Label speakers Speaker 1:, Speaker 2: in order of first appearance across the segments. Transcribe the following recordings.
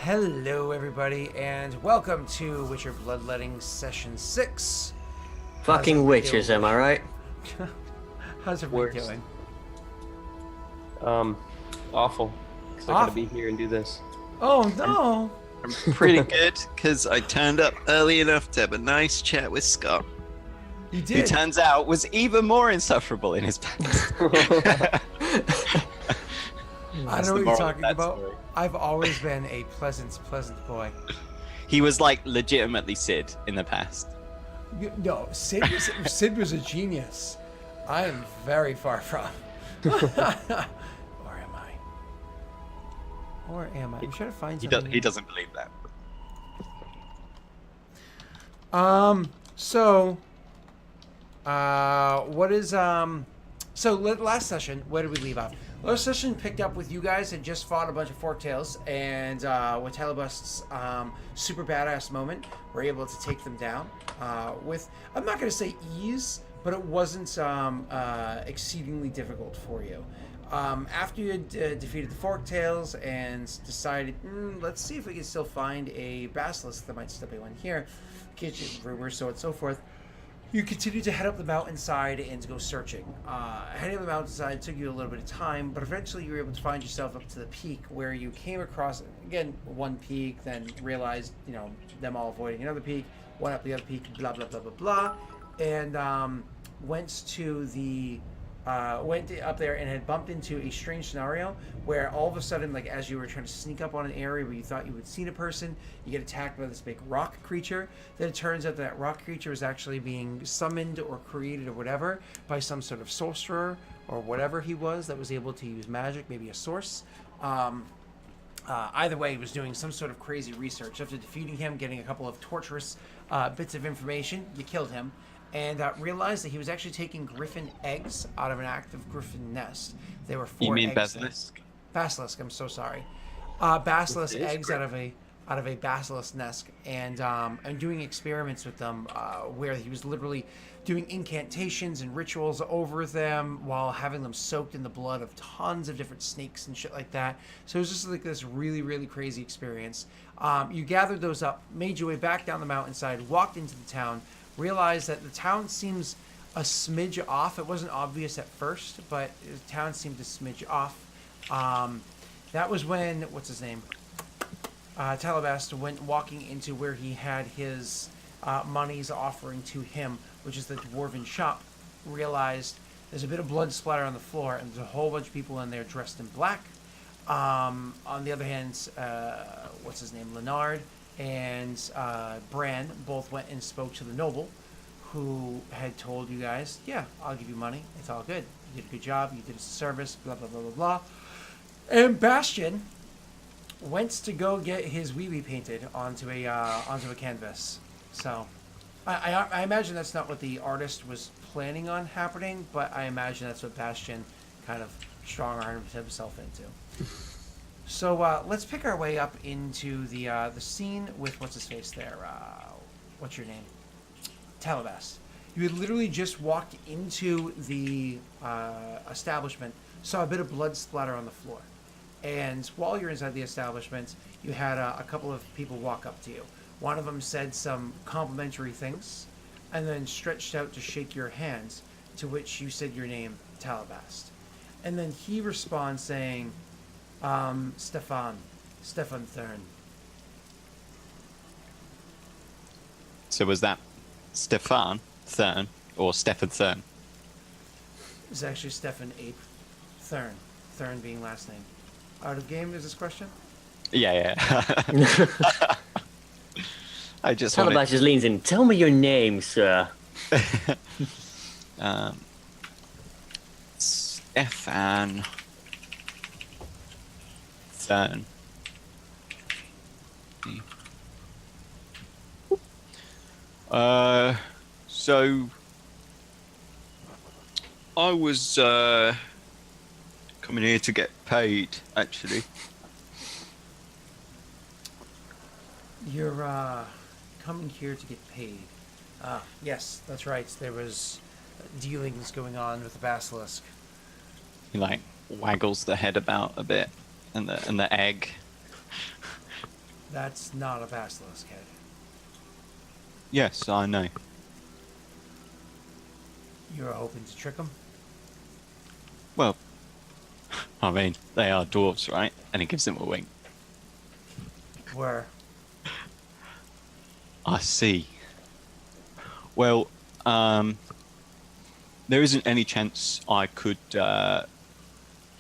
Speaker 1: Hello, everybody, and welcome to Witcher Bloodletting Session 6.
Speaker 2: Fucking witches, am I right?
Speaker 1: How's everybody doing?
Speaker 3: Awful. Because I gotta be here and do this.
Speaker 1: Oh, no!
Speaker 4: I'm pretty good, because I turned up early enough to have a nice chat with Scott.
Speaker 1: You
Speaker 4: Who
Speaker 1: did?
Speaker 4: turns out was even more insufferable in his past.
Speaker 1: I know what you're talking about. I've always been a pleasant boy.
Speaker 4: He was like legitimately Sid in the past.
Speaker 1: No, Sid was a genius. I am very far from. Or am I? I'm trying to find something.
Speaker 4: He doesn't believe that.
Speaker 1: Last session, where did we leave off? Last session picked up with you guys had just fought a bunch of Forktails, and with Talibust's super badass moment, we're able to take them down with, I'm not going to say ease, but it wasn't exceedingly difficult for you. After you had defeated the Forktails and decided, let's see if we can still find a Basilisk that might step in here, get you rumors, so on and so forth. You continue to head up the mountainside and to go searching. Heading up the mountainside took you a little bit of time, but eventually you were able to find yourself up to the peak where you came across, again, one peak, then realized, them all avoiding another peak, went up the other peak, blah, blah, blah, blah, blah, and went up there and had bumped into a strange scenario where all of a sudden, like as you were trying to sneak up on an area where you thought you had seen a person, you get attacked by this big rock creature. Then it turns out that rock creature was actually being summoned or created or whatever by some sort of sorcerer or whatever he was that was able to use magic, maybe a source. Either way, he was doing some sort of crazy research. After defeating him, getting a couple of torturous bits of information, you killed him. And realized that he was actually taking griffin eggs out of an active griffin nest. There were 4 eggs.
Speaker 4: You mean
Speaker 1: there.
Speaker 4: basilisk?
Speaker 1: Basilisk. I'm so sorry. Basilisk eggs out of a basilisk nest, and doing experiments with them, where he was literally doing incantations and rituals over them while having them soaked in the blood of tons of different snakes and shit like that. So it was just like this really, really crazy experience. You gathered those up, made your way back down the mountainside, walked into the town. Realized that the town seems a smidge off. It wasn't obvious at first, but the town seemed a smidge off. That was when, what's his name? Talibast went walking into where he had his money's offering to him, which is the dwarven shop. Realized there's a bit of blood splatter on the floor, and there's a whole bunch of people in there dressed in black. On the other hand, what's his name? Leonard and Bran both went and spoke to the noble, who had told you guys, yeah, I'll give you money. It's all good. You did a good job. You did a service, blah, blah, blah, blah, blah. And Bastion went to go get his wee-wee painted onto a canvas. So I imagine that's not what the artist was planning on happening, but I imagine that's what Bastion kind of strong-armed himself into. So let's pick our way up into the scene with what's his face there. What's your name? Talibast. You had literally just walked into the establishment, saw a bit of blood splatter on the floor, and while you're inside the establishment, you had a couple of people walk up to you. One of them said some complimentary things, and then stretched out to shake your hands, to which you said your name, Talibast, and then he responds saying, Stefan Thurn.
Speaker 4: So was that Stefan Thurn or Stefan Thurn?
Speaker 1: It's actually Stefan Ape Thurn. Thurn being last name. Out of game is this question?
Speaker 4: Yeah. I just
Speaker 2: Talibast just leans in. Tell me your name, sir.
Speaker 4: Stefan Thurn. So I was coming here to get paid, actually.
Speaker 1: You're coming here to get paid. Yes, that's right. There was dealings going on with the basilisk.
Speaker 4: He like waggles the head about a bit, and the egg.
Speaker 1: That's not a basilisk head.
Speaker 4: Yes, I know.
Speaker 1: You were hoping to trick him?
Speaker 4: Well, I mean, they are dwarves, right? And he gives them a wink.
Speaker 1: Were.
Speaker 4: I see. Well, there isn't any chance I could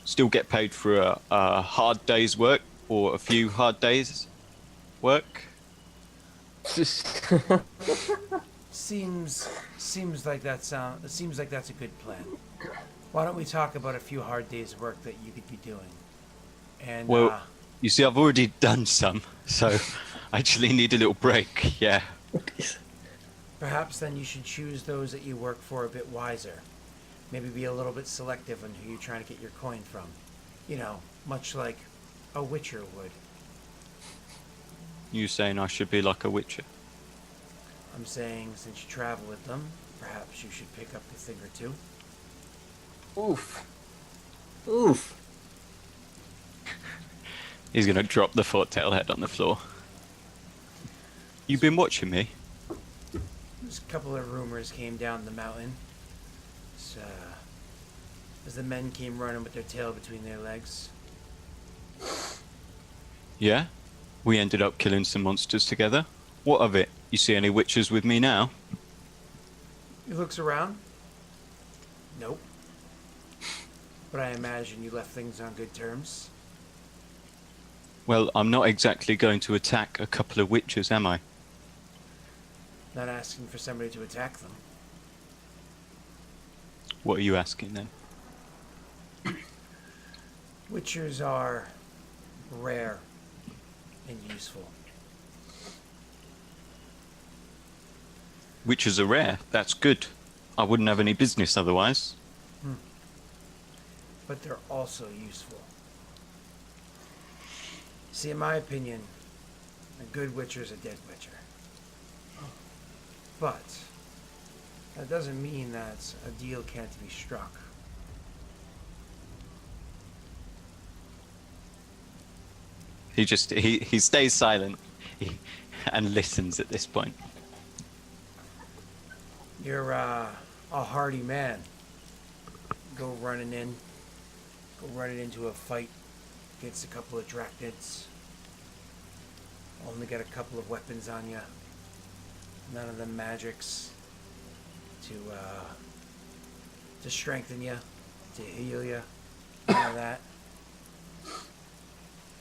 Speaker 4: still get paid for a hard day's work or a few hard days' work.
Speaker 1: Seems like that's a good plan. Why don't we talk about a few hard days' work that you could be doing? And
Speaker 4: Well, you see, I've already done some, so I actually need a little break. Yeah.
Speaker 1: perhaps then you should choose those that you work for a bit wiser. Maybe be a little bit selective on who you're trying to get your coin from. You know, much like a witcher would.
Speaker 4: You saying I should be like a witcher?
Speaker 1: I'm saying, since you travel with them, perhaps you should pick up a thing or two.
Speaker 3: Oof.
Speaker 2: Oof.
Speaker 4: He's gonna drop the foretail head on the floor. You been watching me?
Speaker 1: There's a couple of rumors came down the mountain. As the men came running with their tail between their legs.
Speaker 4: Yeah? We ended up killing some monsters together. What of it? You see any witches with me now?
Speaker 1: He looks around. Nope. But I imagine you left things on good terms.
Speaker 4: Well, I'm not exactly going to attack a couple of witches, am I?
Speaker 1: Not asking for somebody to attack them.
Speaker 4: What are you asking then?
Speaker 1: Witchers are rare and useful.
Speaker 4: Witches are rare. That's good. I wouldn't have any business otherwise.
Speaker 1: But they're also useful. See, in my opinion, a good witcher is a dead witcher. But that doesn't mean that a deal can't be struck.
Speaker 4: He stays silent and listens at this point.
Speaker 1: You're a hardy man. Go running into a fight against a couple of drachnids. Only got a couple of weapons on you. None of them magics to strengthen you, to heal you. None of that.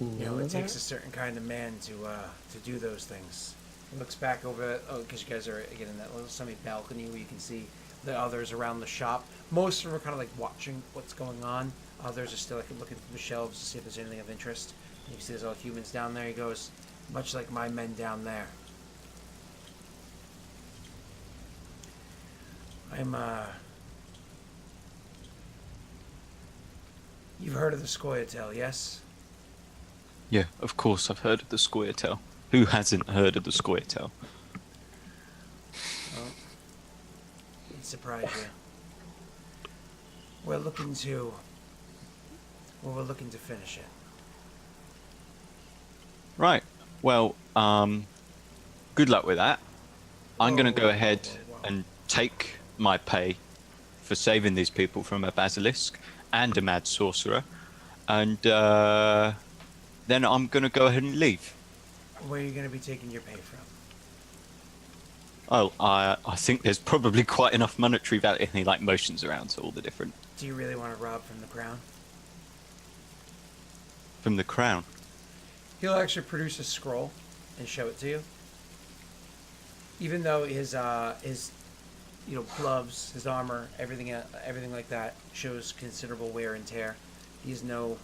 Speaker 1: You know, it takes a certain kind of man to do those things. He looks back over, because you guys are again in that little semi-balcony where you can see the others around the shop. Most of them are kind of like watching what's going on. Others are still like looking through the shelves to see if there's anything of interest. And you see there's all humans down there. He goes, much like my men down there. You've heard of the Scoia'tael, yes?
Speaker 4: Yeah, of course I've heard of the Scoia'tael. Who hasn't heard of the Scoia'tael?
Speaker 1: Well, it'd surprise you. We're looking to finish it.
Speaker 4: Right. Well, good luck with that. I'm going to go ahead and take my pay for saving these people from a basilisk and a mad sorcerer, and then I'm going to go ahead and leave.
Speaker 1: Where are you going to be taking your pay from?
Speaker 4: Oh, I think there's probably quite enough monetary value, and he like motions around to all the different.
Speaker 1: Do you really want to rob from the crown?
Speaker 4: From the crown.
Speaker 1: He'll actually produce a scroll and show it to you. Even though his gloves, his armor, everything like that shows considerable wear and tear. He's no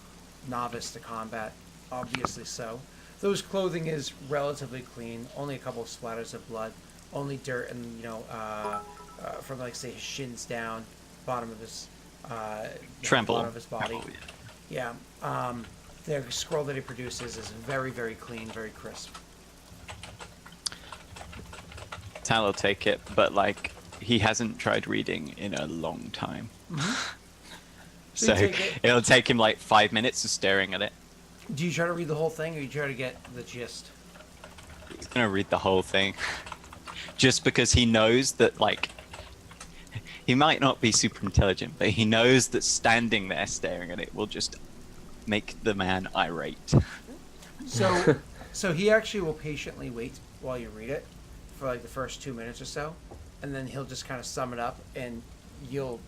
Speaker 1: novice to combat, obviously so. Though his clothing is relatively clean, only a couple of splatters of blood, only dirt, and from like say his shins down, bottom of his
Speaker 4: Trample.
Speaker 1: bottom of his body. Yeah. The scroll that he produces is very, very clean, very crisp.
Speaker 4: Tal will take it, but like he hasn't tried reading in a long time.
Speaker 1: So
Speaker 4: So
Speaker 1: you take it.
Speaker 4: it'll take him like 5 minutes of staring at it.
Speaker 1: Do you try to read the whole thing, or you try to get the gist?
Speaker 4: gonna read the whole thing, just because he knows that like he might not be super intelligent, but he knows that standing there staring at it will just make the man irate.
Speaker 1: So he actually will patiently wait while you read it for like the first 2 minutes or so, and then he'll just kind of sum it up, and you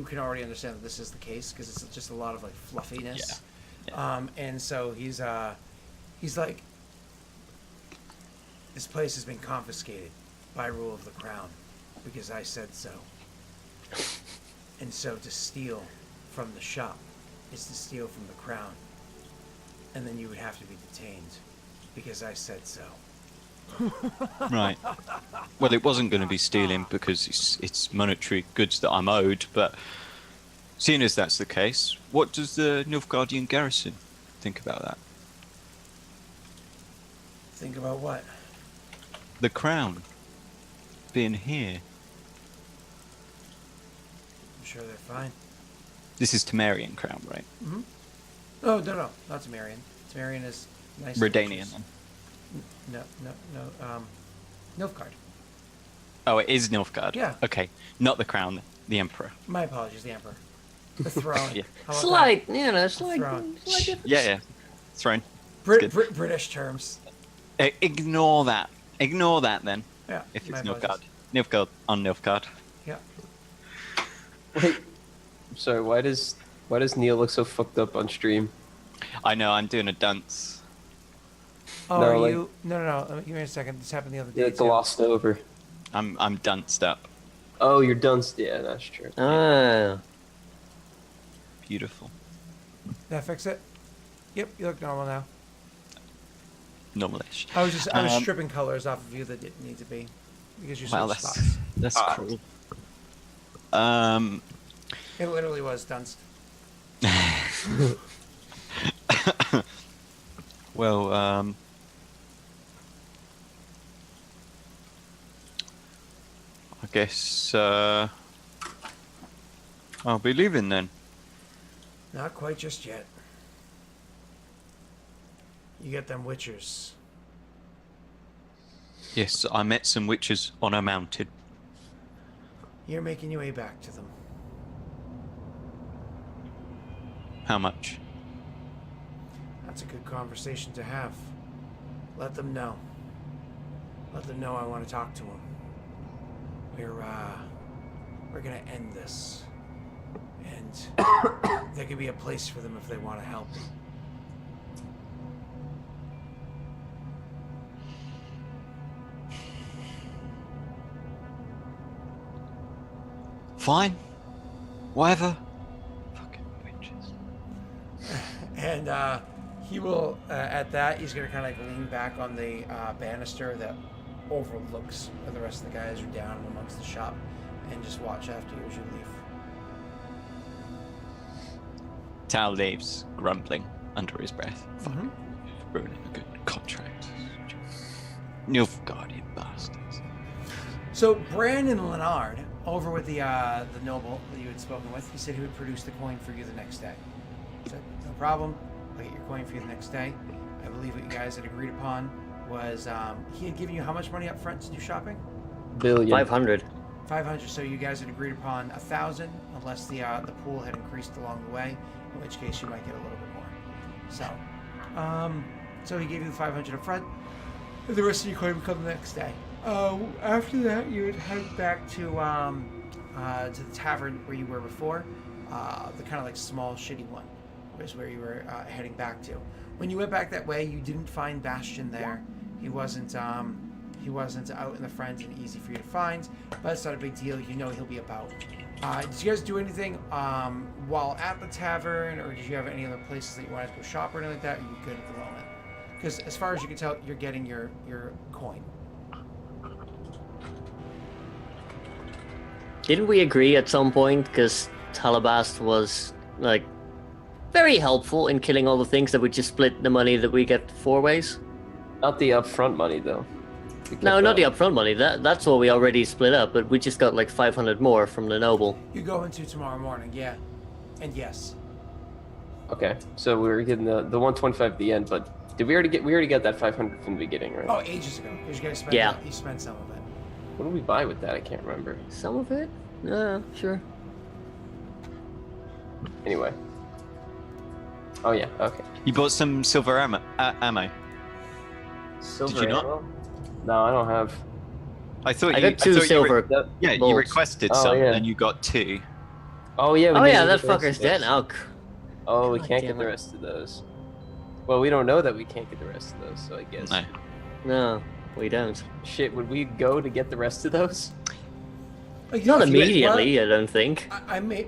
Speaker 1: can already understand that this is the case because it's just a lot of like fluffiness.
Speaker 4: Yeah.
Speaker 1: And so he's like, this place has been confiscated by rule of the crown because I said so. And so to steal from the shop is to steal from the crown. And then you would have to be detained because I said so.
Speaker 4: Right. Well, it wasn't going to be stealing because it's monetary goods that I'm owed, but seeing as that's the case, what does the Nilfgaardian garrison think about that?
Speaker 1: Think about what?
Speaker 4: The crown being here.
Speaker 1: I'm sure they're fine.
Speaker 4: This is Temerian crown, right?
Speaker 1: Mm-hmm. Oh, no, not Temerian. Temerian is nice.
Speaker 4: Redanian, then.
Speaker 1: No. Nilfgaard.
Speaker 4: Oh, it is Nilfgaard.
Speaker 1: Yeah.
Speaker 4: Okay, not the crown, the emperor.
Speaker 1: My apologies, the emperor. The throne.
Speaker 4: Yeah.
Speaker 1: How about
Speaker 2: Slight,
Speaker 1: that?
Speaker 2: slight
Speaker 1: Throne.
Speaker 2: difference.
Speaker 4: Yeah. Throne. Good.
Speaker 1: British terms.
Speaker 4: Ignore that. Ignore that then.
Speaker 1: Yeah.
Speaker 4: If
Speaker 1: my
Speaker 4: it's Nilfgaard.
Speaker 1: apologies.
Speaker 4: Nilfgaard on Nilfgaard.
Speaker 1: Yeah.
Speaker 3: Wait. I'm sorry, why does Neil look so fucked up on stream?
Speaker 4: I know, I'm doing a dance.
Speaker 1: Oh,
Speaker 3: No,
Speaker 1: are
Speaker 3: like-
Speaker 1: you? No. Give me a second. This happened the other day.
Speaker 3: Yeah, glossed over.
Speaker 4: I'm danced up.
Speaker 3: Oh, you're done. Yeah, that's true.
Speaker 2: Ah.
Speaker 4: Beautiful.
Speaker 1: Did that fix it? Yep, you look normal now.
Speaker 4: Normalish.
Speaker 1: I was stripping colors off of you that didn't need to be because you
Speaker 4: Well,
Speaker 1: switched spots.
Speaker 4: that's cool.
Speaker 1: It literally was Dunst.
Speaker 4: Well, I guess I'll be leaving then.
Speaker 1: Not quite just yet. You get them witchers.
Speaker 4: Yes, I met some witches on a mountain.
Speaker 1: You're making your way back to them.
Speaker 4: How much?
Speaker 1: That's a good conversation to have. Let them know. Let them know I want to talk to them. We're gonna end this. And there could be a place for them if they want to help.
Speaker 4: Fine. Whatever. Fucking witches.
Speaker 1: And he will, at that, he's going to kind of like lean back on the banister that overlooks where the rest of the guys are down amongst the shop and just watch after you as you leave.
Speaker 4: Tal leaves, grumbling under his breath.
Speaker 1: Mhm.
Speaker 4: Ruining a good contract. Nilfgaardian bastards.
Speaker 1: So Brandon Leonard, over with the noble that you had spoken with, he said he would produce the coin for you the next day. I said, no problem. I'll get your coin for you the next day. I believe what you guys had agreed upon was he had given you how much money up front to do shopping?
Speaker 3: Billion.
Speaker 2: 500.
Speaker 1: 500. So you guys had agreed upon 1,000, unless the pool had increased along the way, in which case you might get a little bit more. So he gave you the 500 up front. And the rest of your coin would come the next day. After that, you would head back to the tavern where you were before, the kind of like small, shitty one, was where you were heading back to. When you went back that way, you didn't find Bastion there. He wasn't out in the front and easy for you to find, but it's not a big deal. You know he'll be about. Did you guys do anything while at the tavern, or did you have any other places that you wanted to go shop or anything like that? Or are you good at the moment? Because as far as you can tell, you're getting your coin.
Speaker 2: Didn't we agree at some point, because Talabast was, like, very helpful in killing all the things, that we just split the money that we get 4 ways?
Speaker 3: Not the upfront money though.
Speaker 2: No, not the upfront money. That's what we already split up, but we just got like 500 more from the noble.
Speaker 1: You go into tomorrow morning, yeah. And yes.
Speaker 3: Okay, so we were getting the 125 at the end, but Did we already got that 500 from the beginning, right?
Speaker 1: Oh, ages ago. Because you guys spent
Speaker 2: Yeah.
Speaker 1: you spent some of it.
Speaker 3: What did we buy with that? I can't remember.
Speaker 2: Some of it? Sure.
Speaker 3: Anyway. Oh yeah, okay.
Speaker 4: You bought some silver ammo.
Speaker 3: Silver
Speaker 4: you not?
Speaker 3: ammo? No, I don't have.
Speaker 4: I thought
Speaker 2: I
Speaker 4: you
Speaker 2: got two
Speaker 4: thought
Speaker 2: silver.
Speaker 4: Yeah, you
Speaker 2: bolts.
Speaker 4: requested
Speaker 3: Oh,
Speaker 4: some,
Speaker 3: yeah.
Speaker 4: and you got 2.
Speaker 3: Oh yeah. we
Speaker 2: Oh
Speaker 3: didn't
Speaker 2: yeah,
Speaker 3: get
Speaker 2: that
Speaker 3: the rest
Speaker 2: fucker's
Speaker 3: of
Speaker 2: dead
Speaker 3: those.
Speaker 2: now.
Speaker 3: Oh, we
Speaker 2: God
Speaker 3: can't
Speaker 2: damn
Speaker 3: get the
Speaker 2: it.
Speaker 3: rest of those. Well, we don't know that we can't get the rest of those, so I guess.
Speaker 4: No.
Speaker 2: No, we don't.
Speaker 3: Shit, would we go to get the rest of those?
Speaker 1: Like,
Speaker 2: Not
Speaker 1: if you-
Speaker 2: immediately, I don't think.
Speaker 1: I may,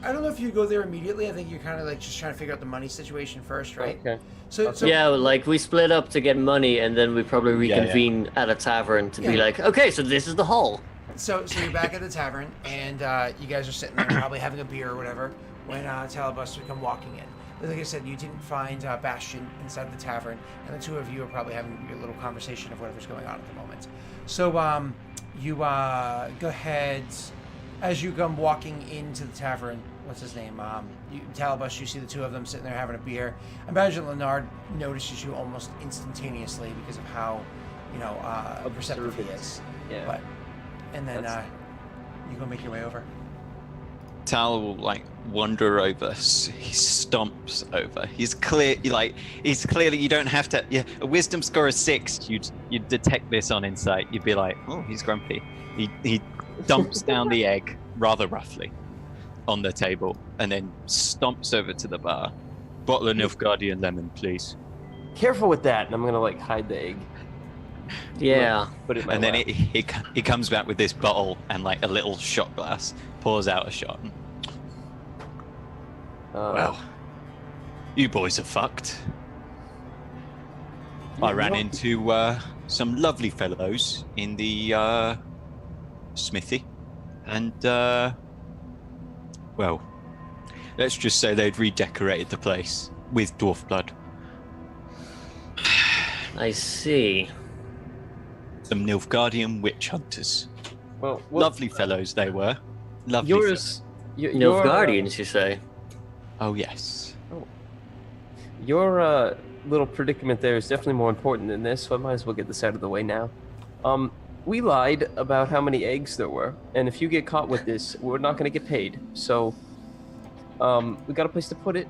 Speaker 1: I don't know if you go there immediately. I think you're kind of like just trying to figure out the money situation first, right?
Speaker 3: Okay.
Speaker 1: So
Speaker 2: Yeah, like we split up to get money, and then we probably
Speaker 4: Yeah, yeah.
Speaker 2: reconvene at a tavern to be
Speaker 1: Yeah.
Speaker 2: like, okay, so this is the haul.
Speaker 1: So you're back at the tavern, and you guys are sitting there probably having a beer or whatever when Talibus would come walking in. But like I said, you didn't find Bastion inside the tavern, and the two of you are probably having your little conversation of whatever's going on at the moment. So you go ahead, as you come walking into the tavern, what's his name? Talibus, you see the two of them sitting there having a beer. Imagine Leonard notices you almost instantaneously because of how, receptive he is.
Speaker 3: Yeah.
Speaker 1: But, and then you go make your way over.
Speaker 4: Tal will wander over. He stomps over. He's clearly. You don't have to. Yeah, a wisdom score of 6. You'd detect this on insight. You'd be like, oh, he's grumpy. He dumps down the egg rather roughly on the table and then stomps over to the bar. Bottle of Nilfgaardian lemon, please.
Speaker 3: Careful with that, and I'm gonna hide the egg.
Speaker 2: Yeah.
Speaker 3: Put it in my
Speaker 4: And then
Speaker 3: lap.
Speaker 4: he comes back with this bottle and a little shot glass. Pours out a shot. Well, you boys are fucked. I ran into some lovely fellows in the smithy, and well, let's just say they'd redecorated the place with dwarf blood.
Speaker 2: I see.
Speaker 4: Some Nilfgaardian witch hunters.
Speaker 3: Well,
Speaker 4: Lovely fellows they were. Lovely.
Speaker 3: yours.
Speaker 2: Nilfgaardians, you say?
Speaker 4: Oh yes.
Speaker 3: Your little predicament there is definitely more important than this, so I might as well get this out of the way now. We lied about how many eggs there were, and if you get caught with this, we're not going to get paid. So, we got a place to put it.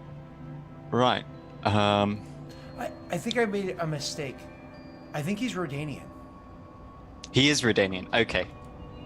Speaker 4: Right.
Speaker 1: I think I made a mistake. I think he's Rodanian.
Speaker 4: He is Redanian. Okay.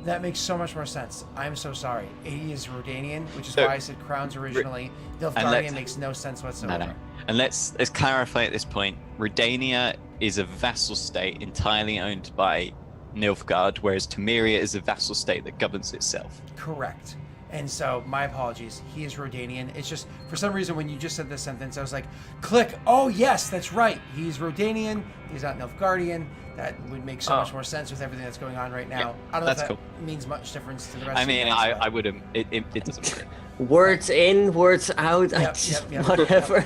Speaker 1: That makes so much more sense. I'm so sorry. He is Rodanian, which is
Speaker 4: So-
Speaker 1: why I said crowns originally.
Speaker 4: let's-
Speaker 1: Nilfgaardian makes no sense whatsoever.
Speaker 4: No. And let's clarify at this point. Redania is a vassal state entirely owned by Nilfgaard, whereas Temeria is a vassal state that governs itself.
Speaker 1: Correct. And so, my apologies. He is Rodanian. It's just, for some reason, when you just said this sentence, I was like, click. Oh, yes, that's right. He's Rodanian. He's not Nilfgaardian. That would make so much more sense with everything that's going on right now.
Speaker 4: Yeah,
Speaker 1: I don't know
Speaker 4: that's
Speaker 1: if that
Speaker 4: cool.
Speaker 1: means much difference to the rest
Speaker 4: I
Speaker 1: of you
Speaker 4: mean,
Speaker 1: guys, but-
Speaker 4: I wouldn't. It doesn't matter.
Speaker 2: Words in, words out.
Speaker 1: Yep.
Speaker 2: Whatever.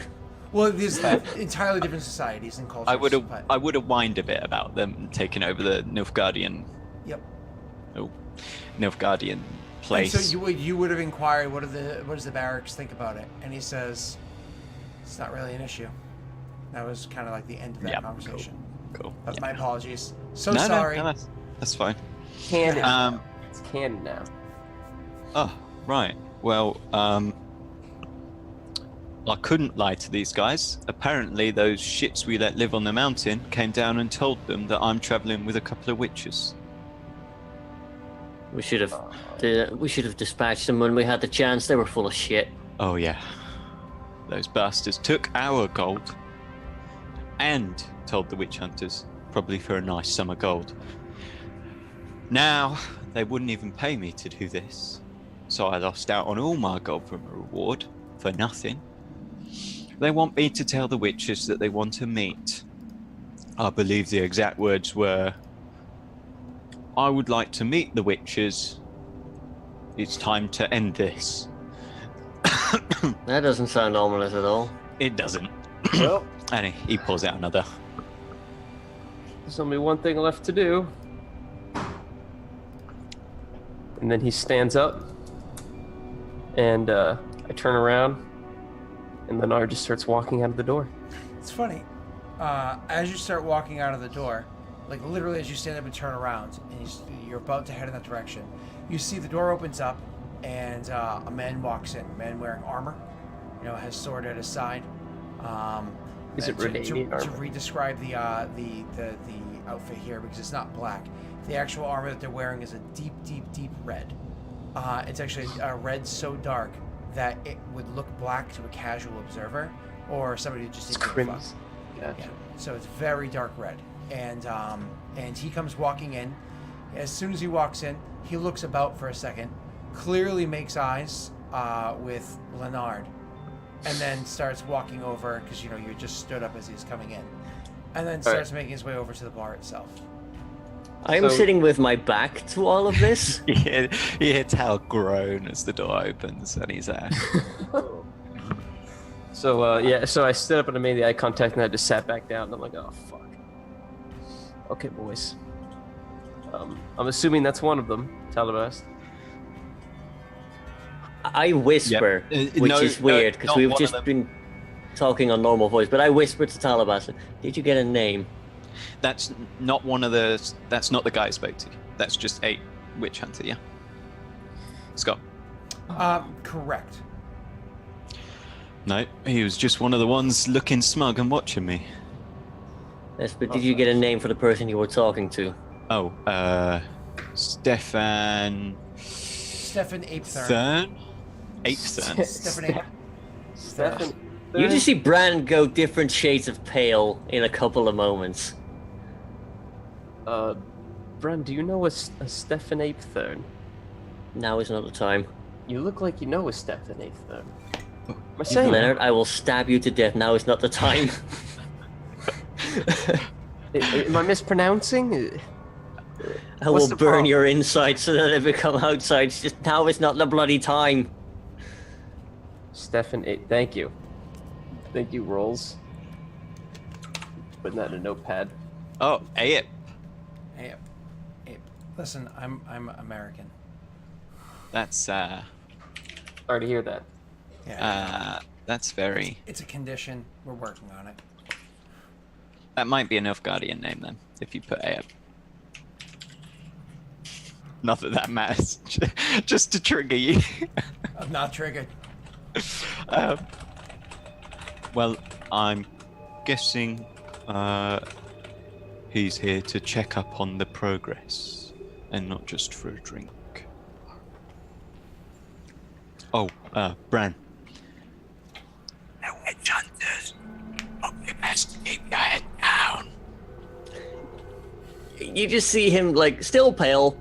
Speaker 1: Well, there's entirely different societies and cultures. but-
Speaker 4: I would have whined a bit about them taking over the Nilfgaardian
Speaker 1: Yep.
Speaker 4: place.
Speaker 1: And so you would have inquired, what does the barracks think about it? And he says, it's not really an issue. That was kind of like the end of that
Speaker 4: Yep,
Speaker 1: conversation.
Speaker 4: Cool.
Speaker 1: That's
Speaker 4: Yeah.
Speaker 1: my apologies. So
Speaker 4: No,
Speaker 1: sorry.
Speaker 4: No, that's fine.
Speaker 3: Canon. It's canon now.
Speaker 4: Oh, right. Well, I couldn't lie to these guys. Apparently, those shits we let live on the mountain came down and told them that I'm traveling with a couple of witches.
Speaker 2: We should have dispatched them when we had the chance. They were full of shit.
Speaker 4: Oh yeah. Those bastards took our gold and told the witch hunters, probably for a nice sum of gold. Now, they wouldn't even pay me to do this. So I lost out on all my gold from a reward for nothing. They want me to tell the witches that they want to meet. I believe the exact words were, I would like to meet the witches. It's time to end this.
Speaker 2: That doesn't sound ominous at all.
Speaker 4: It doesn't.
Speaker 3: Well,
Speaker 4: And he pulls out another.
Speaker 3: there's only one thing left to do. And then he stands up, and I turn around, and Leonard just starts walking out of the door.
Speaker 1: It's funny. as you start walking out of the door, like literally as you stand up and turn around, and you're about to head in that direction, you see the door opens up, and a man walks in. A man wearing armor, has sword at his side.
Speaker 3: Is it Renanian
Speaker 1: to
Speaker 3: armor?
Speaker 1: re-describe the outfit here, because it's not black. The actual armor that they're wearing is a deep, deep, deep red. It's actually a red so dark that it would look black to a casual observer or somebody who just
Speaker 3: It's
Speaker 1: didn't give a fuck.
Speaker 3: crimson. Gotcha.
Speaker 1: Yeah. So it's very dark red, and he comes walking in. As soon as he walks in, he looks about for a second, clearly makes eyes with Leonard, and then starts walking over, because you just stood up as he's coming in, and then starts making his way over to the bar itself.
Speaker 2: I am sitting with my back to all of this.
Speaker 4: You hear Tal groan as the door opens, and he's there.
Speaker 3: So I stood up and I made the eye contact, and I just sat back down. And I'm like, oh fuck. Okay, boys. I'm assuming that's one of them, Talabast.
Speaker 2: I whisper,
Speaker 4: Yep.
Speaker 2: which
Speaker 4: No,
Speaker 2: is weird, because
Speaker 4: not
Speaker 2: we've
Speaker 4: one of
Speaker 2: just
Speaker 4: them.
Speaker 2: been talking on normal voice, but I whisper to Talabas, did you get a name?
Speaker 4: That's not one of the. That's not the guy I spoke to. That's just a witch hunter. Yeah. Scott.
Speaker 1: Correct.
Speaker 4: No, he was just one of the ones looking smug and watching me.
Speaker 2: Yes, but did you get a name for the person you were talking to?
Speaker 4: Oh, Stefan
Speaker 1: Stefan Apethorn.
Speaker 4: Thurn? Apethorn.
Speaker 1: Stefan Ape.
Speaker 3: Stefan.
Speaker 2: You just see Bran go different shades of pale in a couple of moments.
Speaker 3: Bran, do you know a Stefan Apethorn?
Speaker 2: Now is not the time.
Speaker 3: You look like you know a Stefan Apethorn. Am I saying
Speaker 2: Leonard, I will stab you to death. Now is not the time.
Speaker 3: Am I mispronouncing?
Speaker 2: I
Speaker 3: What's
Speaker 2: will
Speaker 3: the
Speaker 2: burn
Speaker 3: problem?
Speaker 2: your insides so that they become outsides. Just now is not the bloody time.
Speaker 3: Stefan, thank you. Thank you, Rolls. Putting that in a notepad.
Speaker 4: Oh, Ape.
Speaker 1: Ape. Listen, I'm American.
Speaker 4: That's
Speaker 3: Sorry to hear that.
Speaker 1: Yeah.
Speaker 4: that's very.
Speaker 1: It's a condition. We're working on it.
Speaker 4: That might be enough Guardian name then, if you put Ape. Not that that matters. Just to trigger you.
Speaker 1: I'm not triggered.
Speaker 4: Well, I'm guessing he's here to check up on the progress and not just for a drink. Oh, Bran. No witch hunters. Probably best to keep your head down.
Speaker 2: You just see him, like, still pale,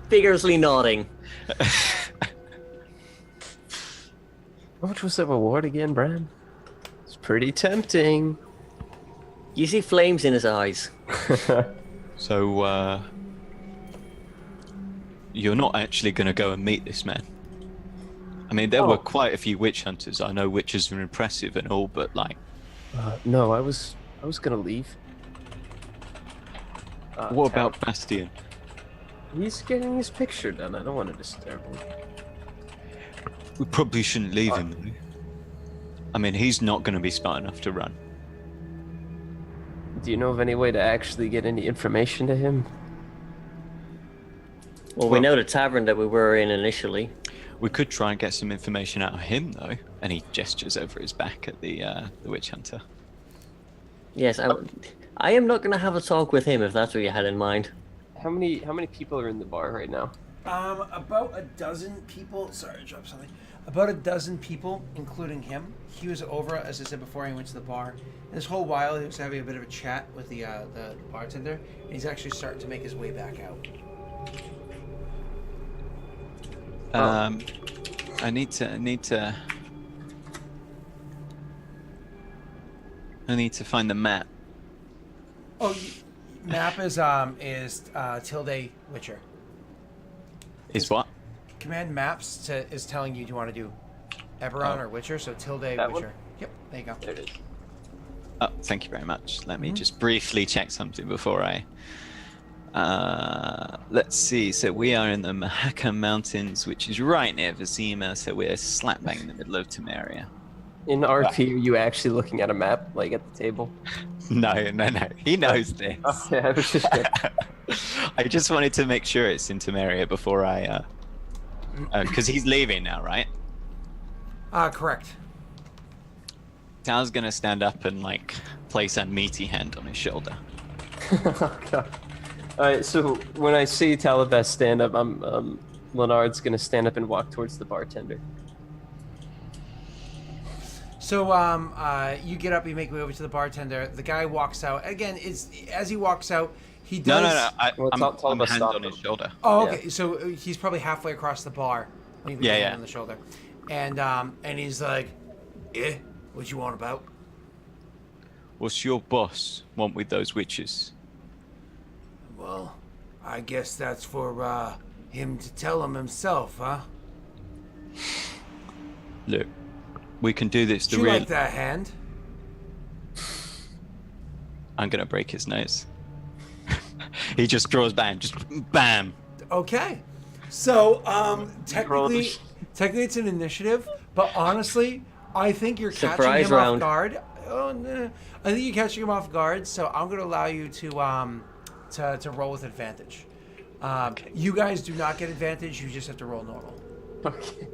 Speaker 2: vigorously nodding.
Speaker 3: How much was the reward again, Bran? It's pretty tempting.
Speaker 2: You see flames in his eyes.
Speaker 4: So, you're not actually going to go and meet this man? I mean, there were quite a few witch hunters. I know witches are impressive and all, but like...
Speaker 3: No, I was gonna leave.
Speaker 4: what about Bastian?
Speaker 3: He's getting his picture done. I don't want to disturb him.
Speaker 4: We probably shouldn't leave him. I mean, he's not going to be smart enough to run.
Speaker 3: Do you know of any way to actually get any information to him?
Speaker 2: Well, we know the tavern that we were in initially.
Speaker 4: We could try and get some information out of him, though. And he gestures over his back at the witch hunter.
Speaker 2: Yes, I am not going to have a talk with him if that's what you had in mind.
Speaker 3: How many people are in the bar right now?
Speaker 1: About a dozen people. Sorry, I dropped something. About a dozen people, including him. He was over, as I said before, he went to the bar. And this whole while, he was having a bit of a chat with the bartender. And he's actually starting to make his way back out.
Speaker 4: I need to find the map.
Speaker 1: Oh, map is tilde Witcher.
Speaker 4: Is what?
Speaker 1: Command maps is telling you do you want to do Eberron or Witcher, so tilde
Speaker 3: That
Speaker 1: Witcher.
Speaker 3: one?
Speaker 1: Yep, there you go.
Speaker 3: There it is.
Speaker 4: Oh, thank you very much. Let me just briefly check something before I... let's see. So we are in the Mahaka Mountains, which is right near Vizima, so we're slap bang in the middle of Temeria.
Speaker 3: In RP, are you actually looking at a map, like at the table?
Speaker 4: No. He knows this.
Speaker 3: Okay, I was just
Speaker 4: I just wanted to make sure it's in Temeria before I, because he's leaving now, right?
Speaker 1: Correct.
Speaker 4: Tal's gonna stand up and like place a meaty hand on his shoulder.
Speaker 3: Oh, God. Alright, so when I see Talabas stand up, Leonard's gonna stand up and walk towards the bartender.
Speaker 1: So you get up, you make your way over to the bartender. The guy walks out. Again, as he walks out, he does.
Speaker 4: No. I'm
Speaker 3: Talbot
Speaker 4: hand
Speaker 3: stopped
Speaker 4: on his
Speaker 3: him.
Speaker 4: shoulder.
Speaker 1: Oh, okay. So he's probably halfway across the bar when you put your hand
Speaker 4: Yeah.
Speaker 1: on the shoulder, and he's like, "Yeah, what you want about?"
Speaker 4: What's your boss want with those witches?
Speaker 1: Well, I guess that's for him to tell him himself, huh?
Speaker 4: Look, we can do this
Speaker 1: Do
Speaker 4: the
Speaker 1: you
Speaker 4: real.
Speaker 1: like that hand?
Speaker 4: I'm gonna break his nose. He just draws bam, just bam.
Speaker 1: Okay. So technically it's an initiative, but honestly, I think you're catching
Speaker 2: Surprise
Speaker 1: him
Speaker 2: round.
Speaker 1: off guard. Oh no. I think you're catching him off guard, so I'm gonna allow you to roll with advantage. You guys do not get advantage, you just have to roll normal.
Speaker 3: Okay.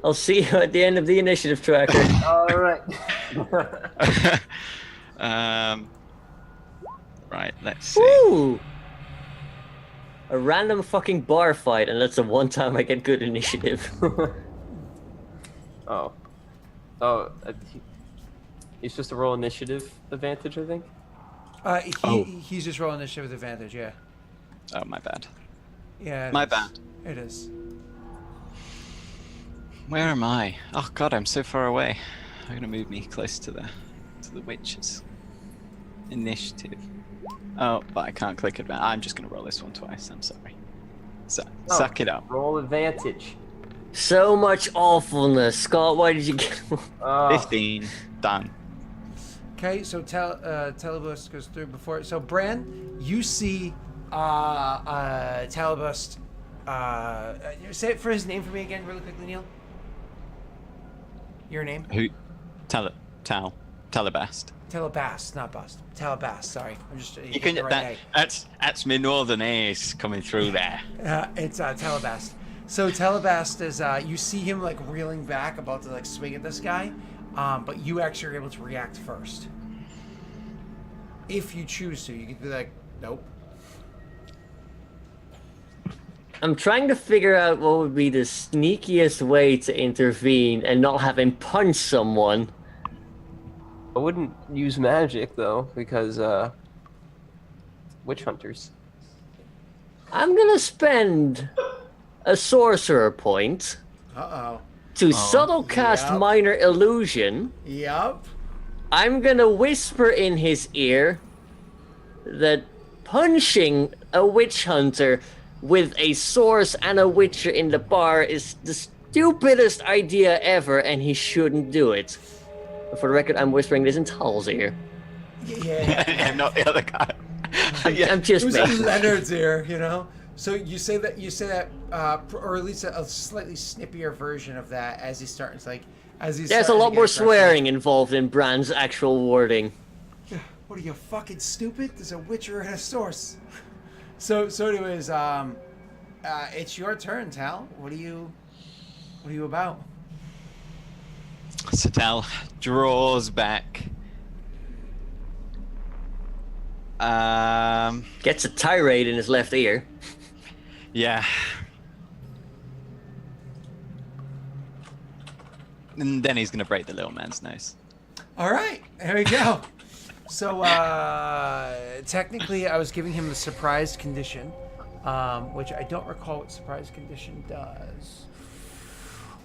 Speaker 2: I'll see you at the end of the initiative tracker.
Speaker 3: Alright.
Speaker 4: Right, let's see.
Speaker 2: Woo! A random fucking bar fight, and that's the one time I get good initiative.
Speaker 3: Oh, he's just a roll initiative advantage, I think.
Speaker 1: He's just rolling initiative with advantage, yeah.
Speaker 4: Oh, my bad.
Speaker 1: Yeah.
Speaker 4: My bad.
Speaker 1: It is.
Speaker 4: Where am I? Oh God, I'm so far away. I'm gonna move me close to the witches. Initiative. Oh, but I can't click advantage. I'm just gonna roll this one twice. I'm sorry. Suck it up.
Speaker 3: Roll advantage.
Speaker 2: So much awfulness. Scott, why did you get...
Speaker 4: 15. Done.
Speaker 1: Okay, so Telebust goes through before. So Bran, you see Telebust. Say it for his name for me again, really quickly, Neil. Your name?
Speaker 4: Who? Talabast.
Speaker 1: Telebast, not bust. Telebast. Sorry, I'm just.
Speaker 4: You can. That's my northern ace coming through there.
Speaker 1: It's Telebast. So Telebast is you see him like reeling back, about to like swing at this guy, but you actually are able to react first. If you choose to, you can be like, nope.
Speaker 2: I'm trying to figure out what would be the sneakiest way to intervene and not have him punch someone.
Speaker 3: I wouldn't use magic though, because witch hunters.
Speaker 2: I'm gonna spend a sorcerer point to subtle cast
Speaker 1: Yep.
Speaker 2: minor illusion.
Speaker 1: Yep.
Speaker 2: I'm gonna whisper in his ear that punching a witch hunter with a source and a witcher in the bar is the stupidest idea ever, and he shouldn't do it. For the record, I'm whispering this in Tal's ear.
Speaker 1: Yeah.
Speaker 4: And not the other guy.
Speaker 2: I'm just
Speaker 1: It was
Speaker 2: making
Speaker 1: in Leonard's ear, you know. So you say that, or at least a slightly snippier version of that as he's starting to
Speaker 2: There's a
Speaker 1: starting to
Speaker 2: lot
Speaker 1: get
Speaker 2: more
Speaker 1: aggressive.
Speaker 2: swearing involved in Bran's actual wording.
Speaker 1: What are you fucking stupid? There's a witcher and a source. So anyways, it's your turn, Tal. What are you about?
Speaker 4: So Tal draws back.
Speaker 2: Gets a tirade in his left ear.
Speaker 4: Yeah. And then he's gonna break the little man's nose.
Speaker 1: All right, there we go. So technically, I was giving him the surprise condition, which I don't recall what surprise condition does.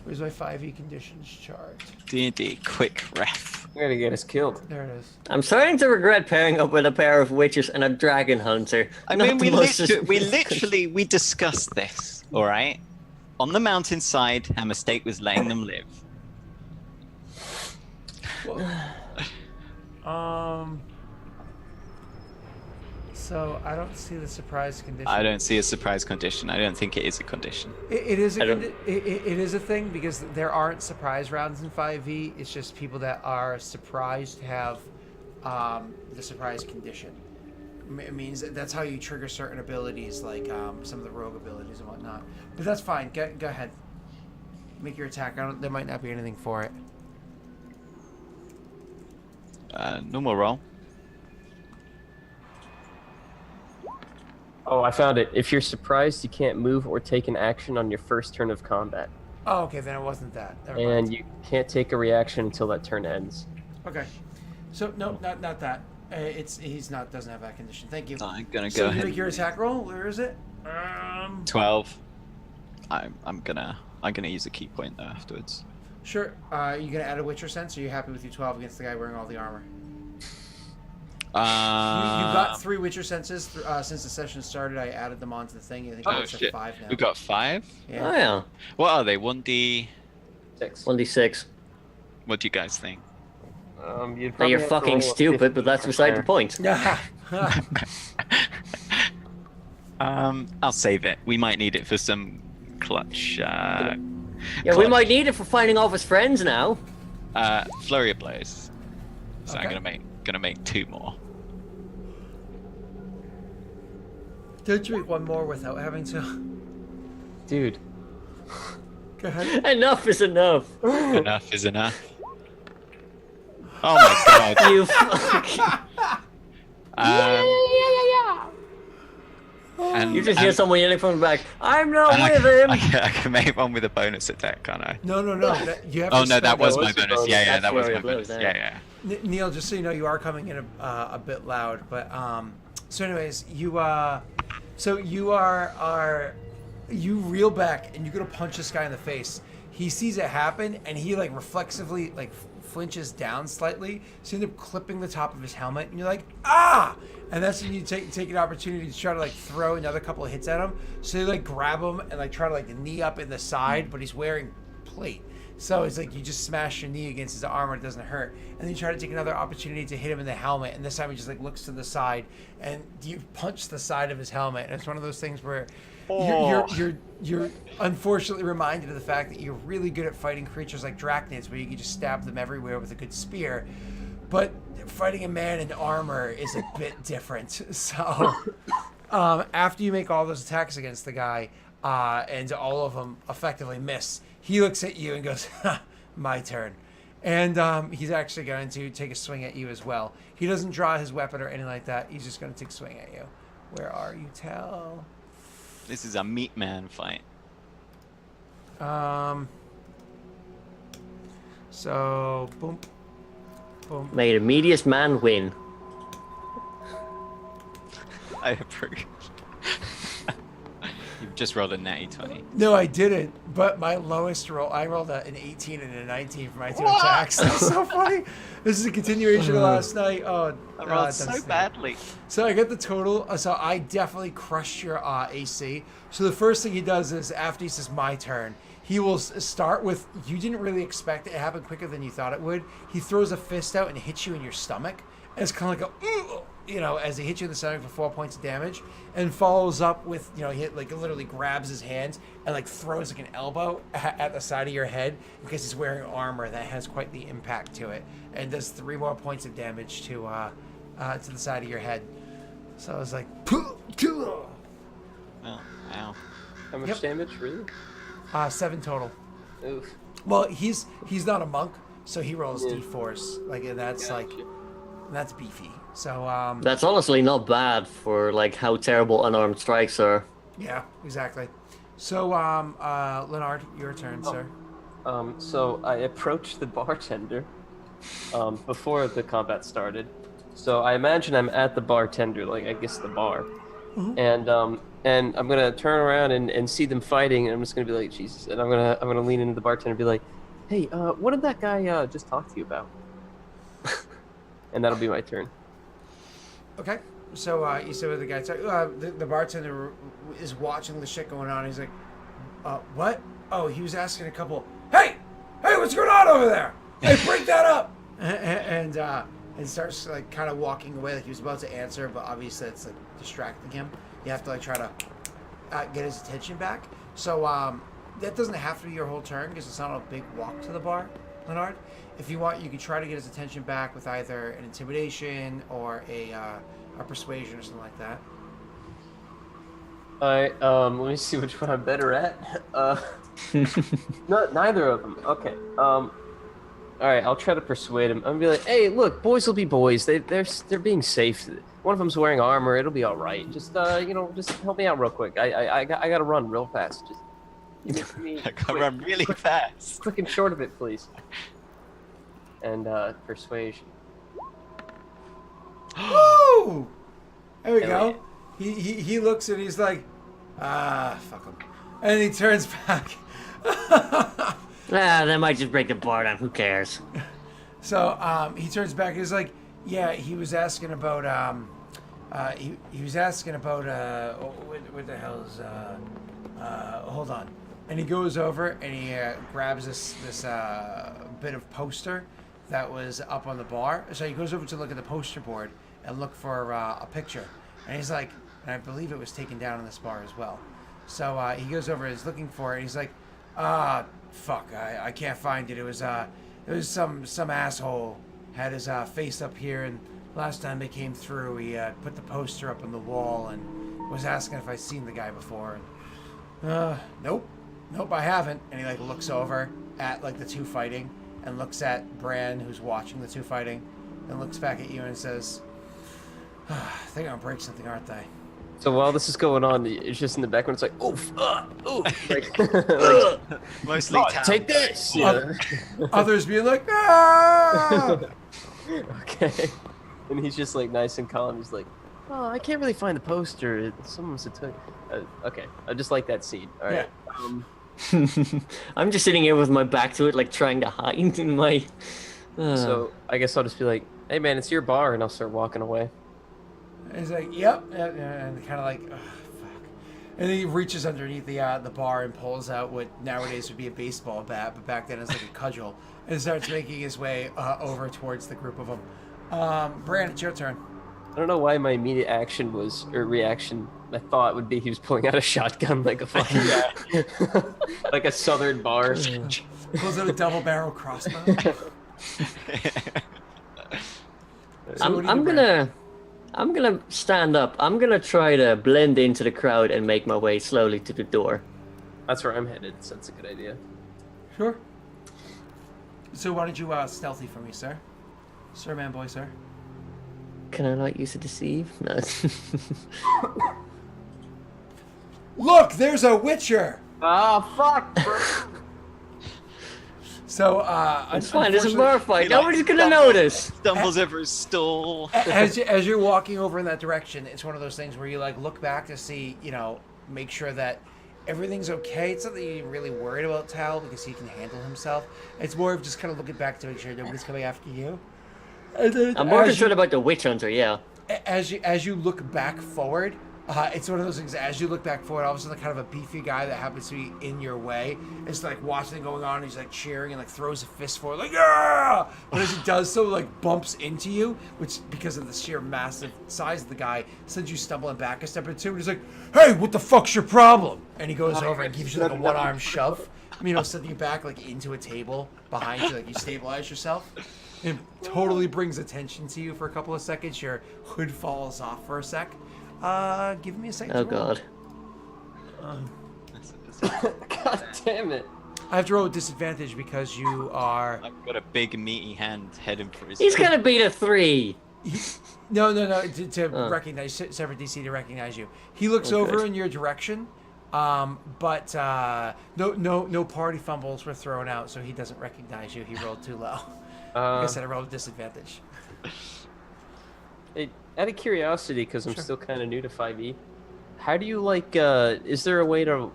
Speaker 1: Where's my 5e conditions chart?
Speaker 4: D&D, quick ref.
Speaker 3: We're gonna get us killed.
Speaker 1: There it is.
Speaker 2: I'm starting to regret pairing up with a pair of witches and a dragon hunter.
Speaker 4: I
Speaker 2: Not
Speaker 4: mean,
Speaker 2: the most
Speaker 4: we discussed this, all right? On the mountainside, our mistake was letting them live.
Speaker 1: So I don't see the surprise condition.
Speaker 4: I don't see a surprise condition. I don't think it is a condition.
Speaker 1: It is
Speaker 2: I don't-
Speaker 1: it is a thing because there aren't surprise rounds in 5e. It's just people that are surprised have the surprise condition. It means that's how you trigger certain abilities, like some of the rogue abilities and whatnot. But that's fine. Go ahead. Make your attack. There might not be anything for it.
Speaker 4: Normal roll.
Speaker 3: Oh, I found it. If you're surprised, you can't move or take an action on your first turn of combat.
Speaker 1: Oh, okay. Then it wasn't that. Never mind.
Speaker 3: And you can't take a reaction until that turn ends.
Speaker 1: Okay. So no, not that. Doesn't have that condition. Thank you.
Speaker 4: I'm gonna
Speaker 1: So
Speaker 4: go
Speaker 1: you
Speaker 4: ahead.
Speaker 1: make your attack roll. Where is it?
Speaker 4: 12. I'm gonna use a key point though afterwards.
Speaker 1: Sure. You gonna add a Witcher sense? Or are you happy with your 12 against the guy wearing all the armor? You got 3 Witcher senses since the session started. I added them onto the thing. I think
Speaker 4: Oh
Speaker 1: it's at
Speaker 4: shit!
Speaker 1: 5 now.
Speaker 4: We got 5.
Speaker 1: Yeah.
Speaker 2: Oh yeah.
Speaker 4: What are they? 1d.
Speaker 3: 6.
Speaker 2: 1d6.
Speaker 4: What do you guys think?
Speaker 3: You'd
Speaker 2: Now
Speaker 3: probably
Speaker 2: you're
Speaker 3: have to roll
Speaker 2: fucking
Speaker 3: a
Speaker 2: stupid,
Speaker 3: 50
Speaker 2: but that's
Speaker 3: or
Speaker 2: beside
Speaker 3: higher.
Speaker 2: the point.
Speaker 1: Yeah.
Speaker 4: I'll save it. We might need it for some clutch.
Speaker 2: Yeah, we
Speaker 4: clutch.
Speaker 2: might need it for fighting off his friends now.
Speaker 4: Flurry of blows. So
Speaker 1: Okay.
Speaker 4: I'm gonna make 2 more.
Speaker 1: Don't you make one more without having to?
Speaker 3: Dude.
Speaker 1: Go ahead.
Speaker 2: Enough is enough.
Speaker 4: Enough is enough. Oh my god.
Speaker 2: You fucking...
Speaker 4: And,
Speaker 2: You just hear someone yelling from the back, I'm not
Speaker 4: and
Speaker 2: with him!
Speaker 4: I can make one with a bonus attack, can't I?
Speaker 1: No. You have
Speaker 4: Oh
Speaker 1: to
Speaker 4: no, that
Speaker 1: spend
Speaker 4: was
Speaker 1: it.
Speaker 4: my
Speaker 3: was your
Speaker 4: bonus.
Speaker 3: bonus.
Speaker 4: Yeah,
Speaker 2: That's
Speaker 4: that was
Speaker 2: flurry
Speaker 4: my
Speaker 2: of blows,
Speaker 4: bonus.
Speaker 2: yeah.
Speaker 4: Yeah.
Speaker 1: Neil, just so you know, you are coming in a bit loud, but so anyways, you reel back and you go to punch this guy in the face. He sees it happen and he like reflexively like flinches down slightly, so you end up clipping the top of his helmet and you're like, ah! And that's when you take an opportunity to try to like throw another couple of hits at him. So you like grab him and like try to like knee up in the side, but he's wearing plate. So it's like you just smash your knee against his armor, it doesn't hurt. And then you try to take another opportunity to hit him in the helmet, and this time he just like looks to the side and you punch the side of his helmet. And it's one of those things where you're unfortunately reminded of the fact that you're really good at fighting creatures like drachnids, where you can just stab them everywhere with a good spear. But fighting a man in armor is a bit different. So after you make all those attacks against the guy, and all of them effectively miss, he looks at you and goes, ha, my turn. And he's actually going to take a swing at you as well. He doesn't draw his weapon or anything like that. He's just going to take a swing at you. Where are you, Tal?
Speaker 4: This is a meat man fight.
Speaker 1: So, boom. Boom.
Speaker 2: May the meatiest man win.
Speaker 4: I approve. You've just rolled a natty 20.
Speaker 1: No, I didn't. But my lowest roll, I rolled an 18 and a 19 for my 2 attacks. That's so funny. This is a continuation of last night. Oh,
Speaker 4: I
Speaker 1: it
Speaker 4: rolled
Speaker 1: doesn't
Speaker 4: so
Speaker 1: stink.
Speaker 4: badly.
Speaker 1: So I get the total. So I definitely crushed your AC. So the first thing he does is, after he says my turn, he will start with, you didn't really expect it to happen quicker than you thought it would. He throws a fist out and hits you in your stomach. And it's kind of like a, as he hits you in the stomach for 4 points of damage, and follows up with, he like literally grabs his hand and like throws like an elbow at the side of your head, because he's wearing armor that has quite the impact to it, and does 3 more points of damage to the side of your head. So I was like,
Speaker 4: Oh, ow.
Speaker 3: How much
Speaker 1: Yep.
Speaker 3: damage, really?
Speaker 1: 7 total.
Speaker 3: Oof.
Speaker 1: Well, he's not a monk, so he rolls d4s. Like, and that's like, that's beefy. So
Speaker 2: That's honestly not bad for like how terrible unarmed strikes are.
Speaker 1: yeah, exactly. So Leonard, your turn, sir.
Speaker 3: So I approached the bartender before the combat started. So I imagine I'm at the bartender, like I guess the bar, and I'm gonna turn around and see them fighting, and I'm just gonna be like, Jesus, and I'm gonna lean into the bartender and be like, hey, what did that guy just talk to you about? And that'll be my turn.
Speaker 1: Okay. So you said with the guy, the bartender is watching the shit going on. He's like, what? Oh, he was asking a couple, hey, what's going on over there? Hey, break that up. And and starts like kind of walking away, like he was about to answer, but obviously it's like distracting him. You have to like try to get his attention back. So that doesn't have to be your whole turn because it's not a big walk to the bar, Leonard. If you want, you can try to get his attention back with either an intimidation or a persuasion or something like that.
Speaker 3: Alright, let me see which one I'm better at. Neither of them. Okay. Alright, I'll try to persuade him. I'm gonna be like, hey, look, boys will be boys. They're being safe. One of them's wearing armor. It'll be all right. Just just help me out real quick. I gotta run real fast. Just give me
Speaker 4: I gotta run really fast.
Speaker 3: quick and short of it, please. And persuasion.
Speaker 1: Woo! There we
Speaker 3: Hell
Speaker 1: go. He looks and he's like, fuck him, and he turns back.
Speaker 2: That might just break the bar down. Who cares?
Speaker 1: So he turns back and he's like, yeah, he was asking about he was asking about what the hell is hold on, and he goes over and he grabs this bit of poster that was up on the bar. So he goes over to look at the poster board and look for a picture, and he's like, and I believe it was taken down in this bar as well. So he goes over and he's looking for it, and he's like, fuck, I can't find it. It was some asshole had his face up here, and last time they came through, he put the poster up on the wall and was asking if I'd seen the guy before. And nope, I haven't. And he like looks over at like the two fighting, and looks at Bran, who's watching the two fighting, and looks back at you and says, they're gonna break something, aren't they?
Speaker 3: So while this is going on, it's just in the background. It's like, oof, oof. Like,
Speaker 4: Mostly town.
Speaker 3: take this. Yeah.
Speaker 1: Others being like, ah!
Speaker 3: Okay. And he's just like nice and calm. He's like, oh, I can't really find the poster. Someone must have took. Okay, I just like that scene. All right.
Speaker 1: Yeah.
Speaker 2: I'm just sitting here with my back to it, like trying to hide in my.
Speaker 3: So I guess I'll just be like, hey man, it's your bar, and I'll start walking away.
Speaker 1: And he's like, yep, and kind of like, ugh, fuck. And then he reaches underneath the bar and pulls out what nowadays would be a baseball bat, but back then it's like a cudgel, and starts making his way over towards the group of them. Bran, it's your turn.
Speaker 3: I don't know why my immediate action was, or reaction, my thought would be he was pulling out a shotgun like a fucking guy. Like a southern bar.
Speaker 1: Pulls out a double barrel crossbow. So what do you do, Bran?
Speaker 2: I'm gonna stand up. I'm gonna try to blend into the crowd and make my way slowly to the door.
Speaker 3: That's where I'm headed, so that's a good idea.
Speaker 1: Sure. So why don't you stealthy for me, sir? Sir, man, boy, sir.
Speaker 2: Can I not use a deceive? No.
Speaker 1: Look, there's a Witcher.
Speaker 3: Oh fuck, bro.
Speaker 1: So,
Speaker 2: It's fine. It's a bar fight.
Speaker 4: He, like,
Speaker 2: Nobody's gonna notice.
Speaker 4: Stumbles over his stool.
Speaker 1: as you're walking over in that direction, it's one of those things where you like look back to see, make sure that everything's okay. It's not that you're really worried about Tal because he can handle himself. It's more of just kind of looking back to make sure nobody's coming after you. And then
Speaker 2: I'm more concerned about the witch hunter. Yeah.
Speaker 1: As you look back forward, it's one of those things. As you look back forward, all of a sudden, kind of a beefy guy that happens to be in your way is like watching it going on. And he's like cheering and like throws a fist forward, like yeah. But as he does so, like bumps into you, which because of the sheer massive size of the guy, sends you stumbling back a step or two. And he's like, "Hey, what the fuck's your problem?" And he goes over and gives you like a one-arm shove, sending you back like into a table behind you, like you stabilize yourself. It totally brings attention to you for a couple of seconds. Your hood falls off for a sec. Give me a second.
Speaker 2: Oh god.
Speaker 3: God damn it.
Speaker 1: I have to roll with disadvantage because you are.
Speaker 4: I've got a big meaty hand heading for his.
Speaker 2: He's gonna beat a 3.
Speaker 1: No. To recognize separate DC to recognize you. He looks over in your direction, but no party fumbles were thrown out, so he doesn't recognize you. He rolled too low. Like I said, I rolled with disadvantage.
Speaker 3: Hey, out of curiosity, because I'm still kind of new to 5e, how do you is there a way to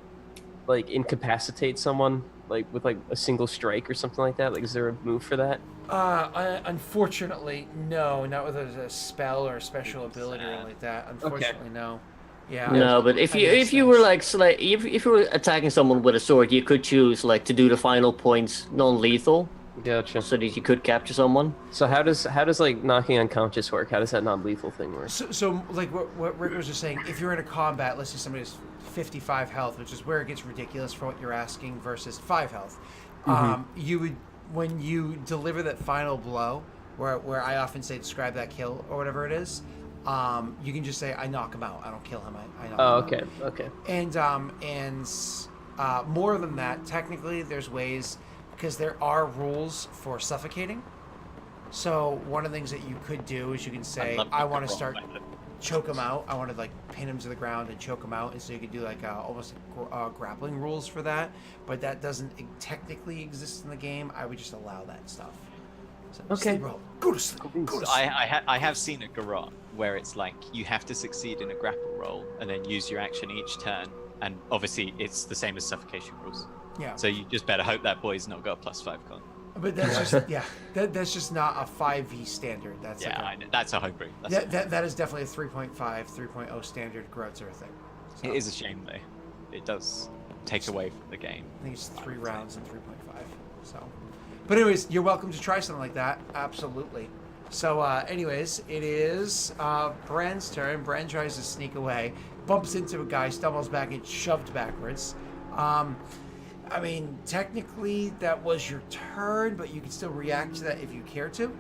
Speaker 3: incapacitate someone with a single strike or something like that? Like, is there a move for that?
Speaker 1: Unfortunately, no, not with a spell or a special ability or anything like that. Unfortunately, no. Yeah.
Speaker 2: No, but if you were if you were attacking someone with a sword, you could choose to do the final points non-lethal,
Speaker 3: Gotcha.
Speaker 2: so that you could capture someone.
Speaker 3: So how does like knocking unconscious work? How does that non-lethal thing work?
Speaker 1: So like what Rick was just saying, if you're in a combat, let's say somebody has 55 health, which is where it gets ridiculous for what you're asking versus 5 health. You would, when you deliver that final blow, where I often say describe that kill or whatever it is, you can just say I knock him out. I don't kill him. I knock him out.
Speaker 3: Okay. Okay.
Speaker 1: And more than that, technically, there's ways, because there are rules for suffocating. So one of the things that you could do is you can say, I want to start choke him out. I want to like pin him to the ground and choke him out, and so you could do like almost grappling rules for that. But that doesn't technically exist in the game. I would just allow that stuff. So,
Speaker 3: Okay.
Speaker 1: sleep roll. Go to sleep. Go to sleep.
Speaker 5: I have seen a garrote where it's like you have to succeed in a grapple roll and then use your action each turn, and obviously it's the same as suffocation rules.
Speaker 1: Yeah.
Speaker 5: So you just better hope that boy's not got a +5 con.
Speaker 1: But that's just that's just not a 5e standard. That's
Speaker 5: Yeah,
Speaker 1: like
Speaker 5: I know. That's a homebrew. That's
Speaker 1: that is definitely a 3.5, 3.0 standard Grotzer thing. So,
Speaker 5: It is a shame though. It does take away from the game.
Speaker 1: I think it's 3 rounds and 3.5. So, but anyways, you're welcome to try something like that. Absolutely. So, anyways, it is Bran's turn. Bran tries to sneak away, bumps into a guy, stumbles back, and shoved backwards. I mean, technically that was your turn, but you can still react to that if you care to.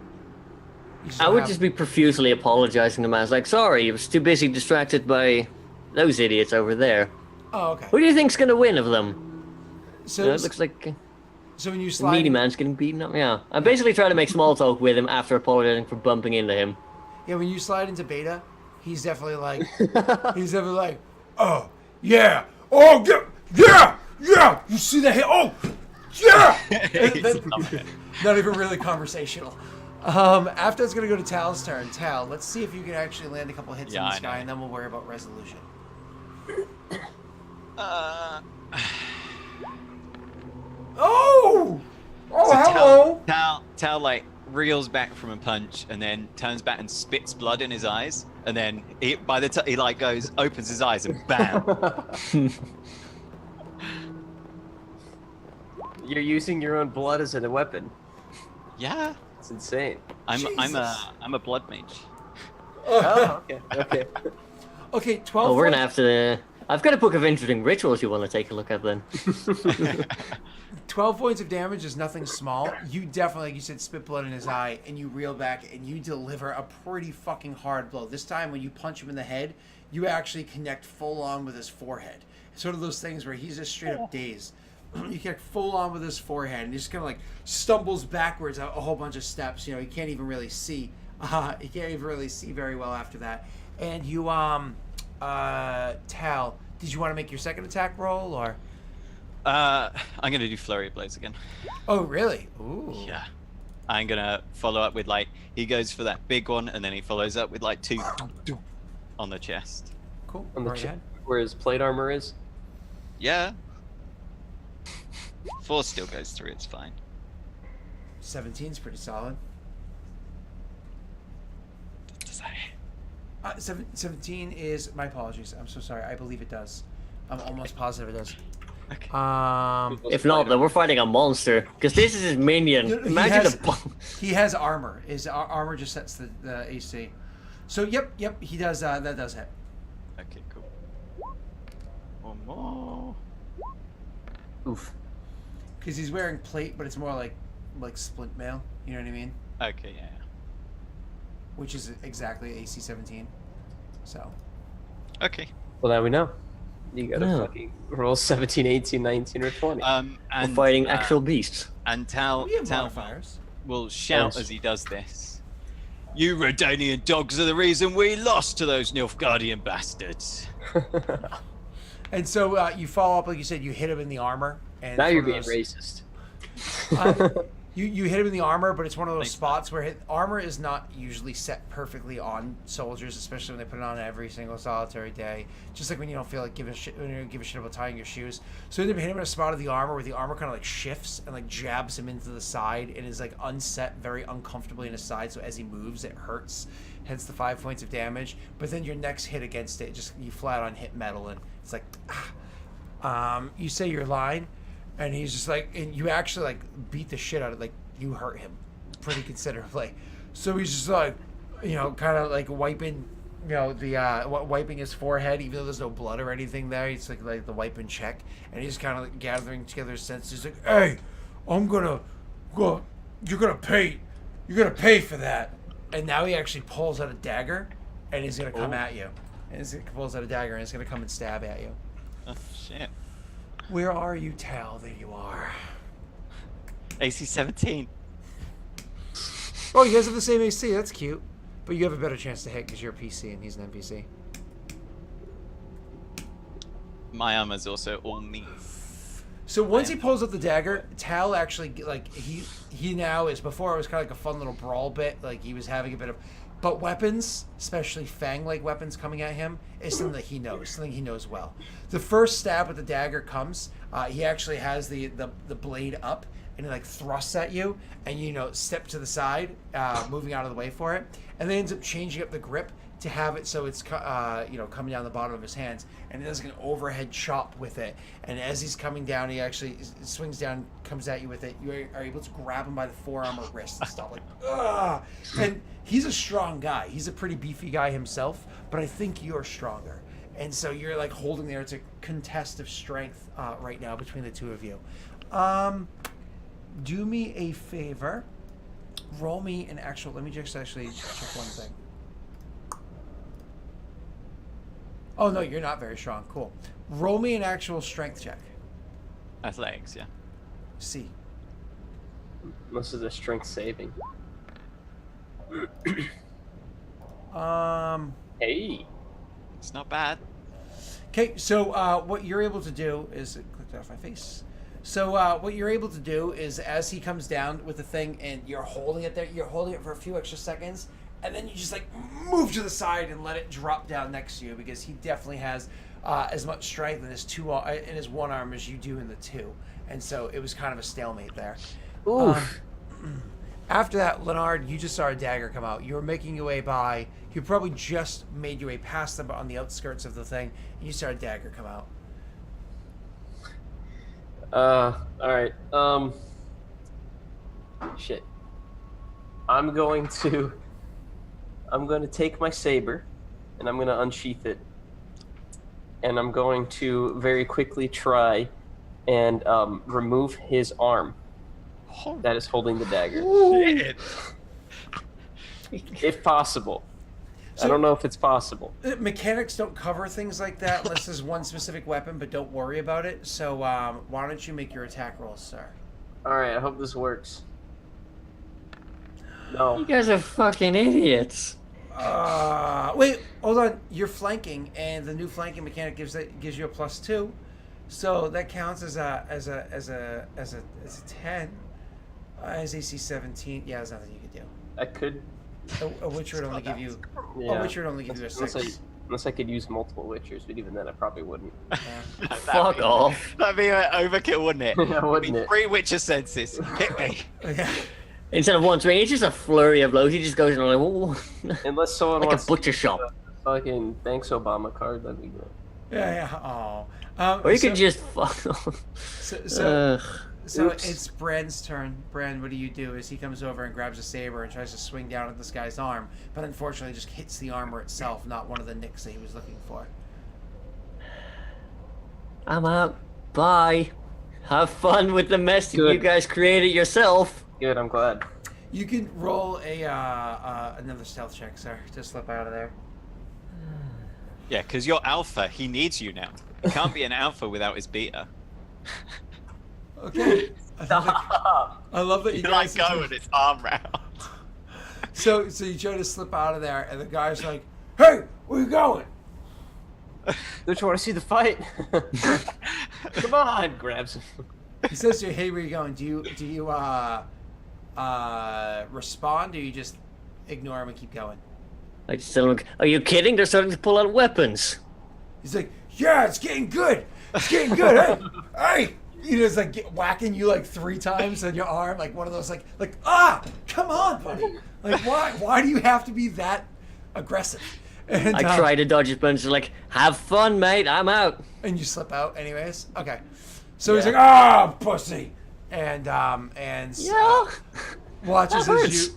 Speaker 2: I would just be profusely apologizing to him. I was like, sorry, I was too busy distracted by those idiots over there.
Speaker 1: Oh, okay.
Speaker 2: Who do you think's gonna win of them?
Speaker 1: So,
Speaker 2: You know, it looks like
Speaker 1: so when you
Speaker 2: the
Speaker 1: slide,
Speaker 2: meaty man's getting beaten up. Yeah, I'm basically trying to make small talk with him after apologizing for bumping into him.
Speaker 1: yeah, when you slide into beta, he's definitely like, oh yeah, oh yeah, you see that hit? Oh yeah. Not even really conversational. After it's gonna go to Tal's turn. Tal, let's see if you can actually land a couple hits
Speaker 5: Yeah,
Speaker 1: in this
Speaker 5: I know.
Speaker 1: guy, and then we'll worry about resolution. Oh! Oh,
Speaker 5: So
Speaker 1: hello!
Speaker 5: Tal like reels back from a punch and then turns back and spits blood in his eyes, and then by the time he like opens his eyes and bam.
Speaker 3: You're using your own blood as a weapon.
Speaker 5: Yeah,
Speaker 3: It's insane.
Speaker 5: I'm
Speaker 1: Jesus.
Speaker 5: a blood mage.
Speaker 3: Oh, okay. Okay.
Speaker 1: Okay, 12.
Speaker 2: Oh, we're gonna have to. I've got a book of interesting rituals you want to take a look at then.
Speaker 1: 12 points of damage is nothing small. You definitely, like you said, spit blood in his eye, and you reel back, and you deliver a pretty fucking hard blow. This time, when you punch him in the head, you actually connect full on with his forehead. It's one of those things where he's just straight up dazed. You connect full on with his forehead, and he just kind of like stumbles backwards a whole bunch of steps. You know, he can't even really see. He can't even really see very well after that. And you, Tal, did you want to make your second attack roll, or?
Speaker 5: I'm gonna do flurry of blades again.
Speaker 1: Oh, really? Ooh.
Speaker 5: Yeah. I'm gonna follow up with like he goes for that big one and then he follows up with like 2 on the chest.
Speaker 1: Cool.
Speaker 3: On the
Speaker 1: Go ahead.
Speaker 3: where his plate armor is.
Speaker 5: Yeah. 4 still goes through, it's fine.
Speaker 1: 17's pretty solid.
Speaker 5: Does that hit?
Speaker 1: 17 is, my apologies. I'm so sorry. I believe it does. I'm almost positive it does.
Speaker 5: Okay.
Speaker 2: If not, then we're fighting a monster. Because this is his minion.
Speaker 1: He
Speaker 2: Imagine
Speaker 1: has-
Speaker 2: the bomb.
Speaker 1: He has armor. His armor just sets the AC. So yep, he does. That does hit.
Speaker 5: Okay, cool. One more.
Speaker 3: Oof.
Speaker 1: Because he's wearing plate, but it's more like splint mail. You know what I mean?
Speaker 5: Okay, yeah.
Speaker 1: Which is exactly AC 17. So
Speaker 5: Okay.
Speaker 3: Well, now we know. You gotta
Speaker 2: Yeah.
Speaker 3: fucking roll 17, 18, 19, or 20.
Speaker 5: And
Speaker 2: We're fighting actual beasts.
Speaker 5: And Tal
Speaker 1: we have modifiers.
Speaker 5: will shout
Speaker 3: Yes.
Speaker 5: as he does this. You Redanian dogs are the reason we lost to those Nilfgaardian bastards.
Speaker 1: And so you follow up, like you said, you hit him in the armor. And
Speaker 3: Now
Speaker 1: it's
Speaker 3: you're
Speaker 1: one
Speaker 3: being
Speaker 1: of those-
Speaker 3: racist.
Speaker 1: You hit him in the armor, but it's one of those
Speaker 5: Thanks.
Speaker 1: spots where armor is not usually set perfectly on soldiers, especially when they put it on every single solitary day. Just like when you don't feel like giving shit, when you give a shit about tying your shoes. So they hit him in a spot of the armor where the armor kind of like shifts and like jabs him into the side and is like unset very uncomfortably in his side. So as he moves, it hurts. Hence the 5 points of damage. But then your next hit against it, just you flat on hit metal and it's like, you say your line. And he's just like, and you actually like beat the shit out of, like you hurt him pretty considerably. So he's just like, kind of like wiping, wiping his forehead, even though there's no blood or anything there. He's like the wipe and check, and he's kind of like gathering together his senses. He's like, "Hey, you're gonna pay for that." And now he actually pulls out a dagger, and he's gonna come at you. And he pulls out a dagger, and he's gonna come and stab at you.
Speaker 5: Oh shit.
Speaker 1: Where are you, Tal? There you are.
Speaker 5: AC 17.
Speaker 1: Oh, you guys have the same AC. That's cute. But you have a better chance to hit because you're a PC and he's an NPC.
Speaker 5: My armor's also all me.
Speaker 1: So once he pulls out the dagger, Tal actually, like, he now is, before it was kind of like a fun little brawl bit, like he was having a bit of, but weapons, especially fang-like weapons coming at him, is something that he knows, something he knows well. The first stab with the dagger comes, he actually has the blade up, and he like thrusts at you, and step to the side, moving out of the way for it, and then ends up changing up the grip to have it so it's coming down the bottom of his hands, and he does an overhead chop with it. And as he's coming down, he actually swings down, comes at you with it. You are able to grab him by the forearm or wrist and stuff like, ugh. And he's a strong guy. He's a pretty beefy guy himself, but I think you're stronger. And so you're like holding there. It's a contest of strength right now between the two of you. Do me a favor. Roll me an actual. Let me just actually check one thing. Oh no, you're not very strong. Cool. Roll me an actual strength check.
Speaker 5: Athletics, yeah.
Speaker 1: C.
Speaker 3: Most of the strength saving. Hey.
Speaker 5: It's not bad.
Speaker 1: Okay, so what you're able to do is click off my face. So what you're able to do is, as he comes down with the thing, and you're holding it there, you're holding it for a few extra seconds, and then you just like move to the side and let it drop down next to you, because he definitely has as much strength in his one arm as you do in the two, and so it was kind of a stalemate there.
Speaker 2: Oof.
Speaker 1: After that, Leonard, you just saw a dagger come out. You were making your way by. You probably just made your way past them on the outskirts of the thing, and you saw a dagger come out.
Speaker 3: Alright, shit. I'm going to take my saber, and I'm going to unsheath it, and I'm going to very quickly try and remove his arm that is holding the dagger.
Speaker 5: Shit.
Speaker 3: If possible.
Speaker 1: So,
Speaker 3: I don't know if it's possible.
Speaker 1: Mechanics don't cover things like that unless there's one specific weapon, but don't worry about it. So why don't you make your attack rolls, sir?
Speaker 3: Alright, I hope this works. No.
Speaker 2: You guys are fucking idiots.
Speaker 1: Wait, hold on. You're flanking, and the new flanking mechanic gives you a +2, so that counts as a 10. As AC 17, yeah, there's nothing you could do.
Speaker 3: I could.
Speaker 1: A witcher would only give you.
Speaker 3: Yeah.
Speaker 1: A witcher would only give you a 6.
Speaker 3: Unless I could use multiple witchers, but even then I probably wouldn't.
Speaker 2: Fuck off.
Speaker 5: That'd be overkill, wouldn't it?
Speaker 3: Yeah, wouldn't it?
Speaker 5: 3 Witcher senses. Hit me.
Speaker 1: Yeah.
Speaker 2: Instead of one swing, it's just a flurry of blows. He just goes in like, whoa.
Speaker 3: Unless someone
Speaker 2: Like
Speaker 3: wants
Speaker 2: a butcher shop.
Speaker 3: fucking thanks Obama card, that'd be good.
Speaker 1: Yeah. Oh.
Speaker 2: Or you could just fuck off.
Speaker 1: So
Speaker 3: Oops.
Speaker 1: it's Brand's turn. Brand, what do you do? As he comes over and grabs a saber and tries to swing down at this guy's arm, but unfortunately just hits the armor itself, not one of the nicks that he was looking for.
Speaker 2: I'm out. Bye. Have fun with the mess that
Speaker 3: Good.
Speaker 2: you guys created yourself.
Speaker 3: Good, I'm glad.
Speaker 1: You can roll another stealth check, sir, to slip out of there.
Speaker 5: Yeah, because you're alpha. He needs you now. He can't be an alpha without his beta.
Speaker 1: Okay. I love that you
Speaker 5: You like
Speaker 1: guys.
Speaker 5: go with its arm round.
Speaker 1: So you try to slip out of there, and the guy's like, "Hey, where you going?"
Speaker 3: Don't you want to see the fight? Come on, grabs him.
Speaker 1: He says to you, "Hey, where you going?" Do you respond, or you just ignore him and keep going?
Speaker 2: I just tell him, are you kidding? They're starting to pull out weapons.
Speaker 1: He's like, "Yeah, it's getting good. It's getting good. Hey." He just like whacking you like 3 times on your arm, like one of those like come on, buddy. Like why do you have to be that aggressive? And,
Speaker 2: I try to dodge his punches, like, have fun, mate. I'm out.
Speaker 1: and you slip out anyways. Okay, so he's
Speaker 3: Yeah.
Speaker 1: like, pussy, and
Speaker 2: Yeah.
Speaker 1: watches
Speaker 2: That
Speaker 1: as you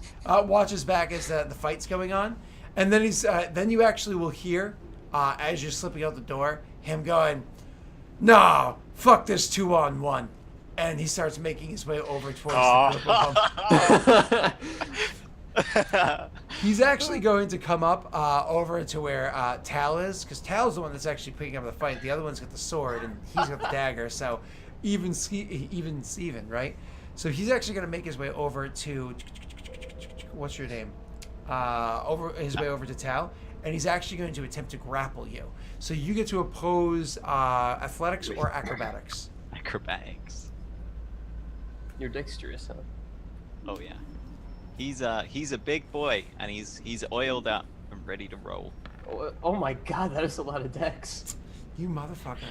Speaker 1: watches back as the fight's going on, and then then you actually will hear as you're slipping out the door him going, "Nah, fuck this 2-on-1," and he starts making his way over towards the group of them. He's actually going to come up over to where Tal is, because Tal's the one that's actually picking up the fight. The other one's got the sword, and he's got the dagger. So even Steven, right? So he's actually going to make his way over to what's your name? Over his way over to Tal, and he's actually going to attempt to grapple you. So you get to oppose athletics or acrobatics.
Speaker 5: Acrobatics.
Speaker 3: You're dexterous, huh?
Speaker 5: Oh yeah. He's a big boy, and he's oiled up and ready to roll.
Speaker 3: Oh my god, that is a lot of dex.
Speaker 1: You motherfucker.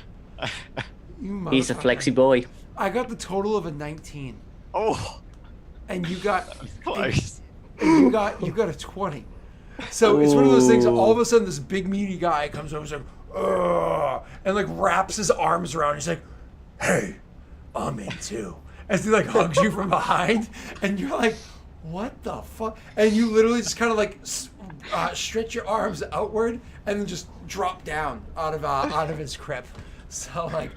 Speaker 1: You motherfucker.
Speaker 2: He's a flexy boy.
Speaker 1: I got the total of a 19.
Speaker 5: Oh,
Speaker 1: And you got
Speaker 5: close.
Speaker 1: and you got a 20. So it's one of those things. All of a sudden, this big meaty guy comes over, and is like, ugh, and like wraps his arms around. He's like, "Hey, I'm in too." As he like hugs you from behind, and you're like, "What the fuck?" And you literally just kind of like stretch your arms outward, and then just drop down out of his grip. So like,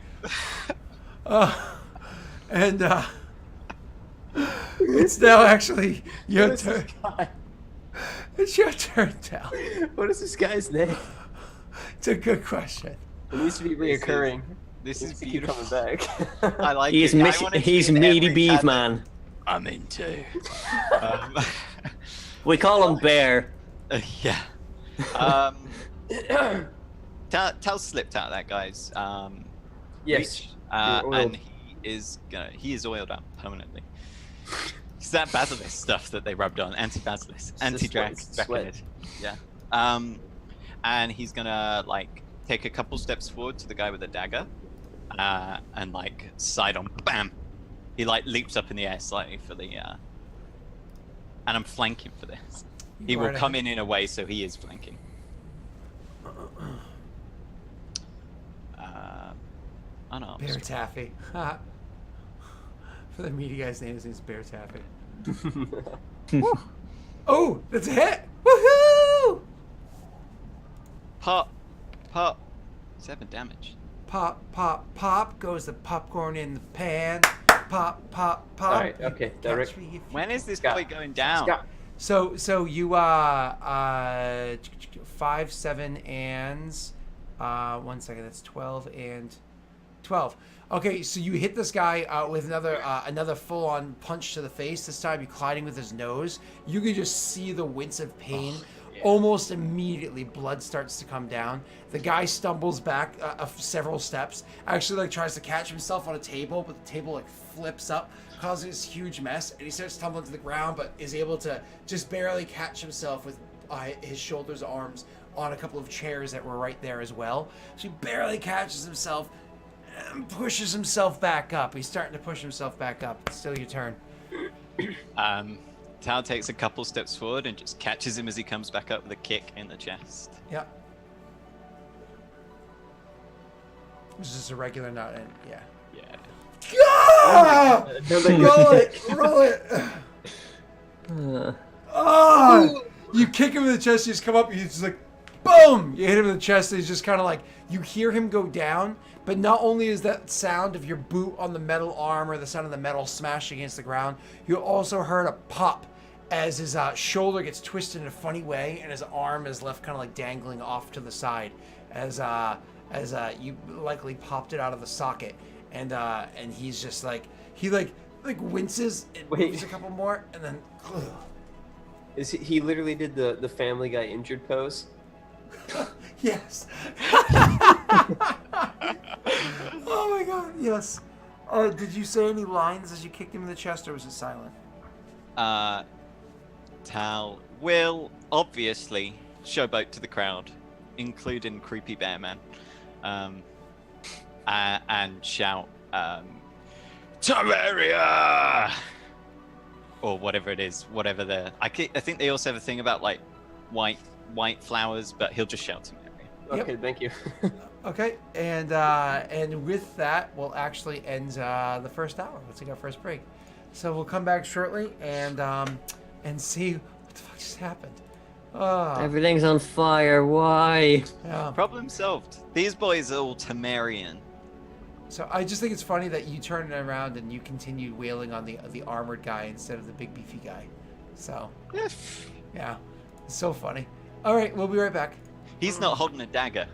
Speaker 1: it's now actually your turn. It's your turn, Tal.
Speaker 3: What is this guy's name?
Speaker 1: It's a good question.
Speaker 3: It needs to be reoccurring.
Speaker 5: This is
Speaker 3: Keep
Speaker 5: beautiful.
Speaker 3: coming back.
Speaker 5: I like
Speaker 2: He's
Speaker 5: it. I wanna
Speaker 2: he's
Speaker 5: see it
Speaker 2: meaty
Speaker 5: every
Speaker 2: beef
Speaker 5: time.
Speaker 2: man.
Speaker 5: I'm into.
Speaker 2: We call him Bear.
Speaker 5: Yeah. Tal slipped out of that guy's
Speaker 3: Yes.
Speaker 5: reach,
Speaker 3: You're oiled.
Speaker 5: and he is oiled up permanently. It's that basilisk stuff that they rubbed on, anti-basilisk, anti-drag.
Speaker 3: sweat.
Speaker 5: Yeah. And he's gonna like take a couple steps forward to the guy with the dagger, and like side on, bam. He like leaps up in the air slightly for the, and I'm flanking for this. He will come in a way, so he is flanking. Unarmed.
Speaker 1: Bear Taffy. For the meaty guy's name, his name's Bear Taffy. Oh, that's a hit! Woohoo!
Speaker 5: Pop. 7 damage.
Speaker 1: Pop, pop, pop goes the popcorn in the pan. Pop, pop, pop.
Speaker 3: All right, okay,
Speaker 1: Catch
Speaker 3: Daelric.
Speaker 1: me if you-
Speaker 5: When is this
Speaker 3: Scott.
Speaker 5: boy going down?
Speaker 3: Scott.
Speaker 1: So you 5, 7, and 1 second. That's 12 and 12. Okay, so you hit this guy with another full-on punch to the face. This time you're colliding with his nose. You can just see the wince of pain. Almost immediately, blood starts to come down. The guy stumbles back several steps. Actually, like tries to catch himself on a table, but the table like flips up, causing this huge mess. And he starts tumbling to the ground, but is able to just barely catch himself with his shoulders, arms on a couple of chairs that were right there as well. So he barely catches himself and pushes himself back up. He's starting to push himself back up. It's still your turn.
Speaker 5: Tal takes a couple steps forward and just catches him as he comes back up with a kick in the chest.
Speaker 1: Yep. This is a regular, not an yeah.
Speaker 5: Yeah.
Speaker 1: Ah! Roll it! Oh! You kick him in the chest, you just come up, you just like, boom! You hit him in the chest, and he's just kind of like, you hear him go down, but not only is that sound of your boot on the metal arm or the sound of the metal smash against the ground, you also heard a pop as his shoulder gets twisted in a funny way, and his arm is left kind of like dangling off to the side, as you likely popped it out of the socket, and he's just like he winces and moves a couple more, and then. Ugh.
Speaker 3: Is he literally did the Family Guy injured pose?
Speaker 1: Yes. Oh my god, yes. Did you say any lines as you kicked him in the chest, or was it silent?
Speaker 5: Tal will obviously showboat to the crowd, including Creepy Bear Man, and shout, Terraria! Or whatever it is, whatever the... I think they also have a thing about, like, white flowers, but he'll just shout Terraria.
Speaker 3: Okay, thank you.
Speaker 1: Okay, and with that, we'll actually end the first hour. Let's take our first break. So we'll come back shortly and see what the fuck just happened.
Speaker 2: Everything's on fire. Why?
Speaker 1: Yeah.
Speaker 5: Problem solved. These boys are all Temerian.
Speaker 1: So I just think it's funny that you turned around and you continued wailing on the armored guy instead of the big beefy guy. So yeah, it's so funny. All right, we'll be right back.
Speaker 5: He's not holding a dagger.